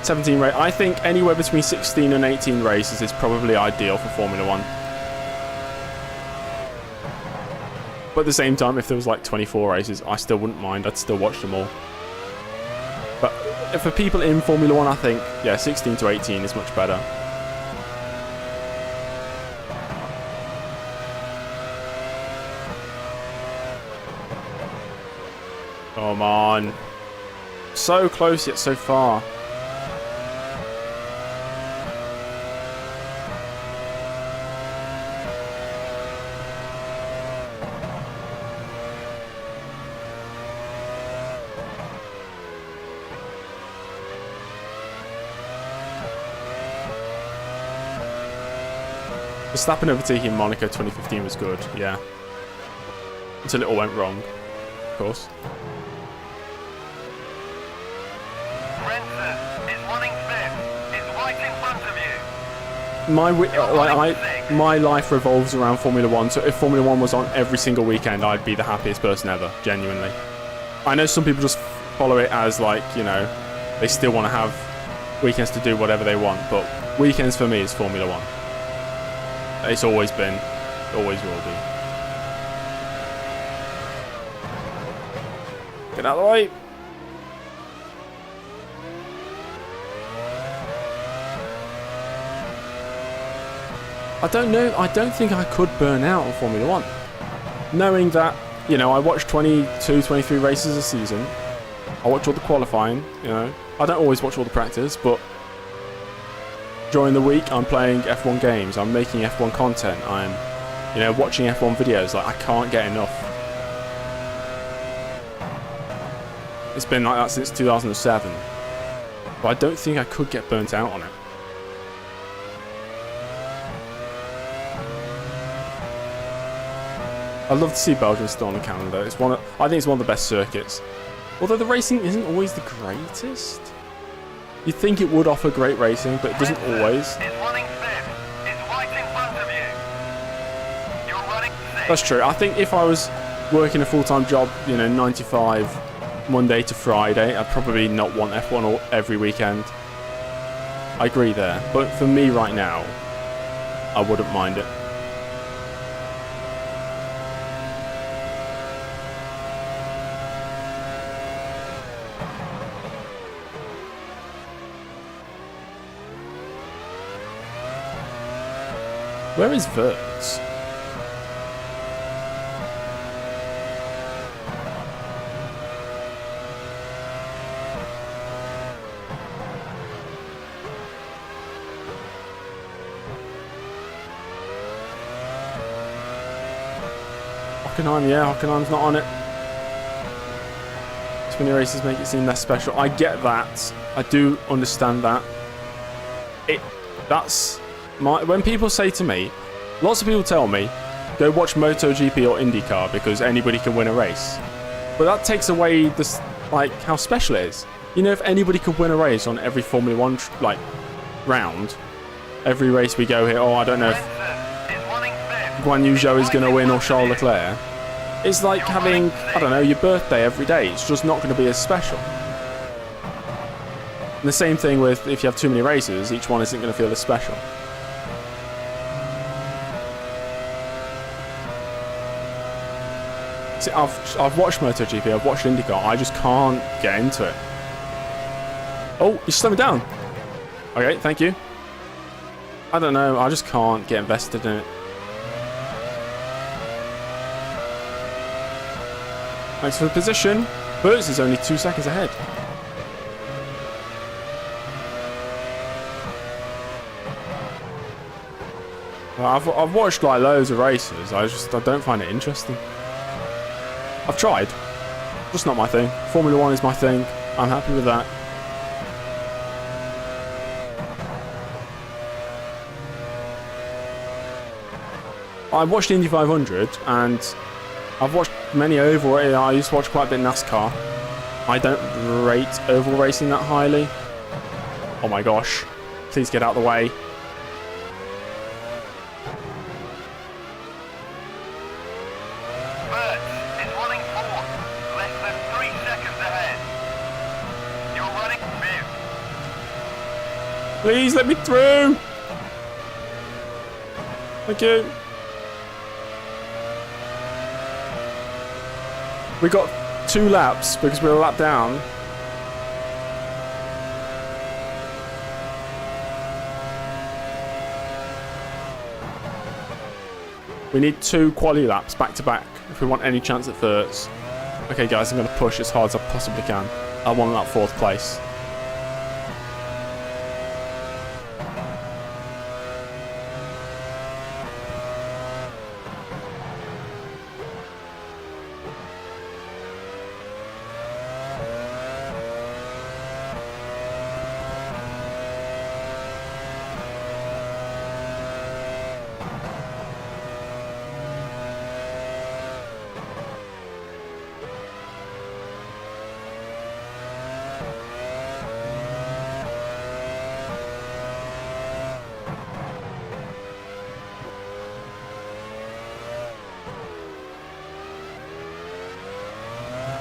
17 race. I think anywhere between 16 and 18 races is probably ideal for Formula 1. But at the same time, if there was like 24 races, I still wouldn't mind. I'd still watch them all. But for people in Formula 1, I think, yeah, 16 to 18 is much better. Come on. So close yet so far. Verstappen overtaking Monaco 2015 was good, yeah. Until it all went wrong, of course. My life revolves around Formula 1, so if Formula 1 was on every single weekend, I'd be the happiest person ever, genuinely. I know some people just follow it as, like, you know, they still want to have weekends to do whatever they want, but weekends for me is Formula 1. It's always been, it always will be. Get out of the way! I don't know, I don't think I could burn out on Formula 1. Knowing that, you know, I watch 22, 23 races a season. I watch all the qualifying, you know. I don't always watch all the practice, but during the week I'm playing F1 games, I'm making F1 content, I'm, you know, watching F1 videos. Like, I can't get enough. It's been like that since 2007. But I don't think I could get burnt out on it. I'd love to see Belgium still on the calendar. It's one of, I think it's one of the best circuits. Although the racing isn't always the greatest. You'd think it would offer great racing, but it doesn't always. That's true. I think if I was working a full-time job, you know, 9 to 5, Monday to Friday, I'd probably not want F1 all, every weekend. I agree there. But for me right now, I wouldn't mind it. Where is Verts? Hockenheim, yeah, Hockenheim's not on it. Too many races make it seem less special. I get that. I do understand that. That's my... When people say to me, lots of people tell me, go watch MotoGP or IndyCar because anybody can win a race. But that takes away this, like, how special it is. You know, if anybody could win a race on every Formula 1, like, round, every race we go here, oh, I don't know if Guan Yu Zhou is going to win or Charles Leclerc. It's like having, I don't know, your birthday every day. It's just not going to be as special. And the same thing with if you have too many races, each one isn't going to feel as special. See, I've watched MotoGP, I've watched IndyCar, I just can't get into it. Oh, you slowed me down. Okay, thank you. I don't know, I just can't get invested in it. Thanks for the position. Boots is only 2 seconds ahead. Well, I've watched like loads of races. I don't find it interesting. I've tried. Just not my thing. Formula 1 is my thing. I'm happy with that. I watched Indy 500 and I've watched many oval. I used to watch quite a bit of NASCAR. I don't rate oval racing that highly. Oh my gosh. Please get out of the way. Bert is running fourth, less than 3 seconds ahead. You're running fifth. Please let me through. Thank you. We got 2 laps because we were a lap down. We need 2 quali laps back to back if we want any chance at first. Okay guys, I'm going to push as hard as I possibly can. I want that 4th place.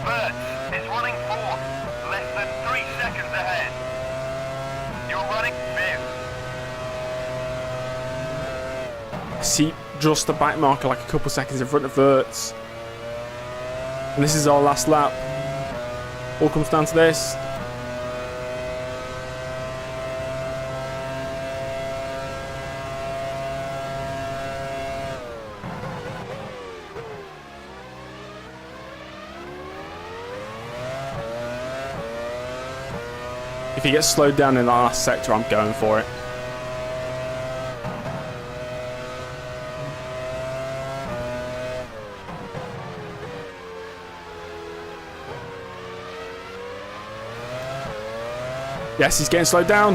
Bert is running fourth, less than 3 seconds ahead. You're running fifth. See, just a back marker like a couple seconds in front of Wirtz. And this is our last lap. All comes down to this. If he gets slowed down in that last sector, I'm going for it. Yes, he's getting slowed down.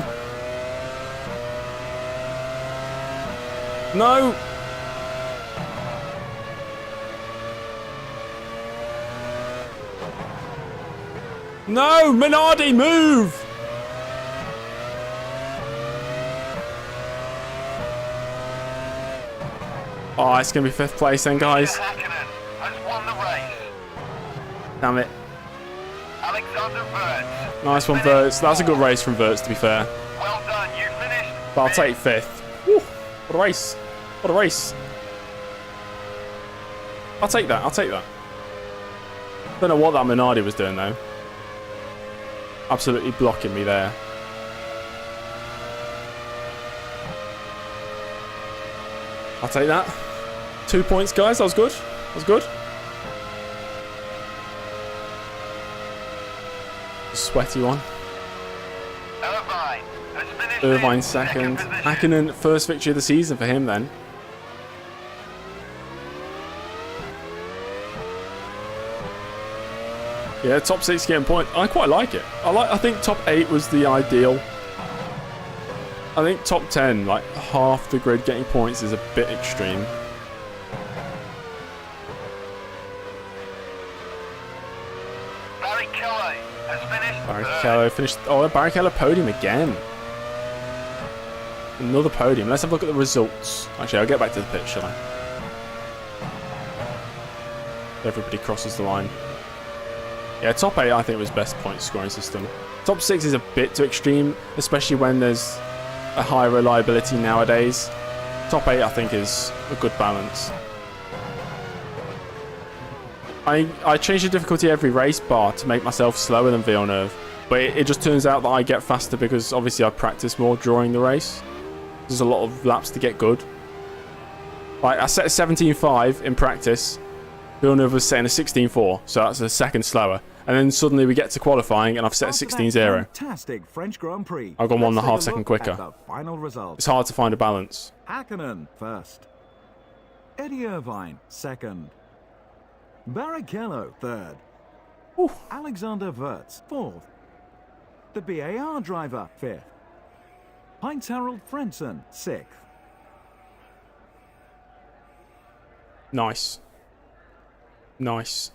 No. No, Minardi, move. Oh, it's going to be 5th place then, guys. Hakkinen has won the race. Damn it. Alexander Wirtz. Nice one, Wirtz. That's a good race from Wirtz, to be fair. Well done, you finished. But I'll take 5th. Woo, what a race. What a race. I'll take that. I'll take that. Don't know what that Minardi was doing, though. Absolutely blocking me there. I'll take that. 2 points, guys. That was good. That was good. Sweaty one. Irvine has finished Irvine in second. position. Hakkinen, first victory of the season for him then. Yeah, top 6 getting points. I quite like it. I think top 8 was the ideal. I think top 10, like half the grid getting points, is a bit extreme. Barrichello has finished. Barrichello finished. Oh, Barrichello podium again. Another podium. Let's have a look at the results. Actually, I'll get back to the pitch, shall I? Everybody crosses the line. Yeah, top 8 I think was best point scoring system. Top 6 is a bit too extreme, especially when there's a high reliability nowadays. Top 8 I think is a good balance. I change the difficulty every race bar to make myself slower than Villeneuve, but it just turns out that I get faster because obviously I practice more during the race. There's a lot of laps to get good. Like, I set a 17.5 in practice. Villeneuve was setting a 16.4, so that's a second slower. And then suddenly we get to qualifying and I've set a 16.0. Fantastic French Grand Prix. I've gone 1.5 seconds quicker. The final result. It's hard to find a balance. Hakkinen first. Eddie Irvine second. Barrichello third. Ooh. Alexander Wirtz fourth. The BAR driver fifth. Heinz Harald Frentzen sixth. Nice. Nice.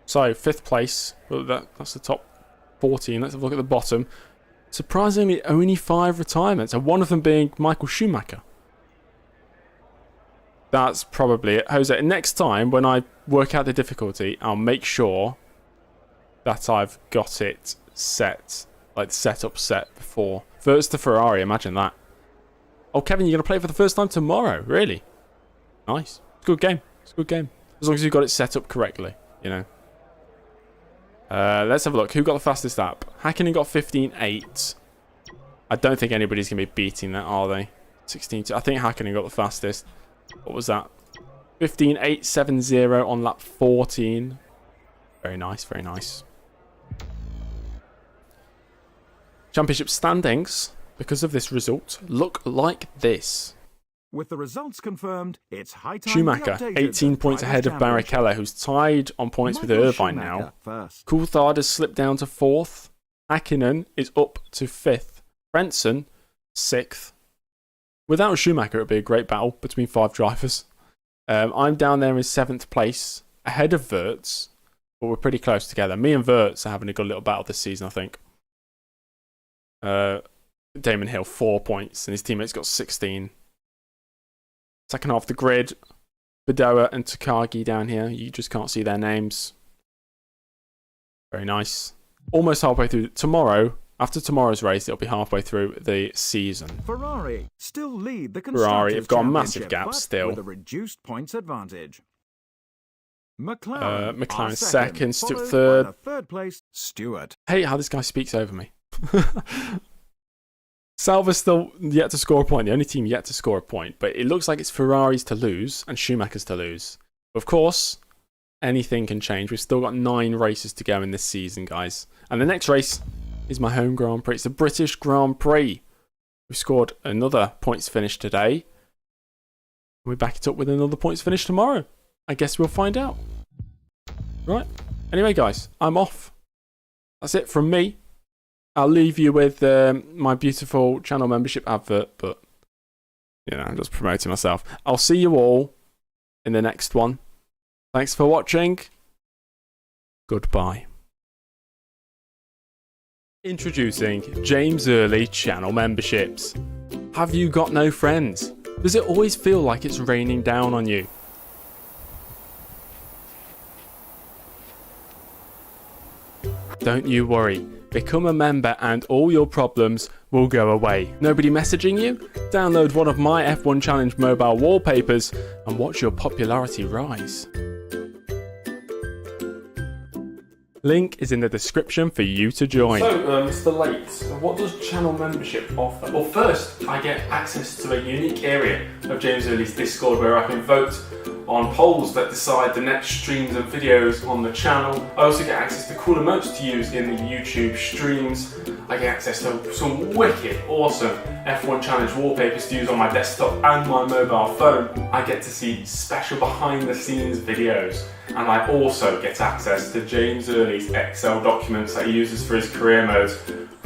So, 5th place. Well, that's the top 14. Let's have a look at the bottom. Surprisingly, only 5 retirements, and one of them being Michael Schumacher. That's probably it. Jose, next time when I work out the difficulty, I'll make sure that I've got it set. Like, setup set before. First to Ferrari, imagine that. Oh, Kevin, you're going to play it for the first time tomorrow? Really? Nice. It's a good game. It's a good game. As long as you've got it set up correctly, you know. Let's have a look. Who got the fastest lap? Hakkinen got 15.8. I don't think anybody's going to be beating that, are they? 16.2. I think Hakkinen got the fastest. What was that? 15.870 on lap 14. Very nice, very nice. Championship standings, because of this result, look like this. With the results confirmed, it's high time. Schumacher, 18 points ahead of Barrichello, who's tied on points with Irvine now. Coulthard has slipped down to 4th. Hakkinen is up to 5th. Frentzen, 6th. Without Schumacher, it would be a great battle between 5 drivers. I'm down there in 7th place, ahead of Wirtz, but we're pretty close together. Me and Wirtz are having a good little battle this season, I think. Damon Hill, 4 points, and his teammates got 16. Second half of the grid, Bedoya and Takagi down here. You just can't see their names. Very nice. Almost halfway through. Tomorrow, after tomorrow's race, it'll be halfway through the season. Ferrari still lead the Ferrari have got a massive championship, gap but still. with a reduced points advantage. McLaren second, Stewart followed third. by the third place, Stewart. Hate how this guy speaks over me. Salva's still yet to score a point, the only team yet to score a point, but it looks like it's Ferrari's to lose and Schumacher's to lose. Of course, anything can change. We've still got 9 races to go in this season, guys. And the next race is my home Grand Prix. It's the British Grand Prix. We've scored another points finish today. We back it up with another points finish tomorrow. I guess we'll find out. Right. Anyway, guys, I'm off. That's it from me. I'll leave you with my beautiful channel membership advert, but, you know, I'm just promoting myself. I'll see you all in the next one. Thanks for watching. Goodbye. Introducing James Early channel memberships. Have you got no friends? Does it always feel like it's raining down on you? Don't you worry. Become a member and all your problems will go away. Nobody messaging you? Download one of my F1 Challenge mobile wallpapers and watch your popularity rise. Link is in the description for you to join. So, Mr. Late, what does channel membership offer? Well, first, I get access to a unique area of James Early's Discord where I can vote on polls that decide the next streams and videos on the channel. I also get access to cool emotes to use in the YouTube streams. I get access to some wicked, awesome F1 Challenge wallpapers to use on my desktop and my mobile phone. I get to see special behind the scenes videos, and I also get access to James Early's Excel documents that he uses for his career modes,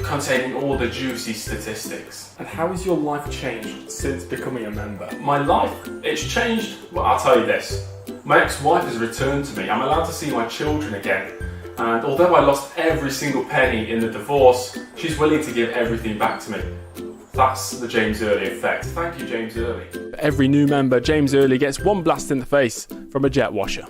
containing all the juicy statistics. And how has your life changed since becoming a member? My life? It's changed? Well, I'll tell you this. My ex-wife has returned to me. I'm allowed to see my children again. And although I lost every single penny in the divorce, she's willing to give everything back to me. That's the James Early effect. Thank you, James Early. For every new member, James Early gets one blast in the face from a jet washer.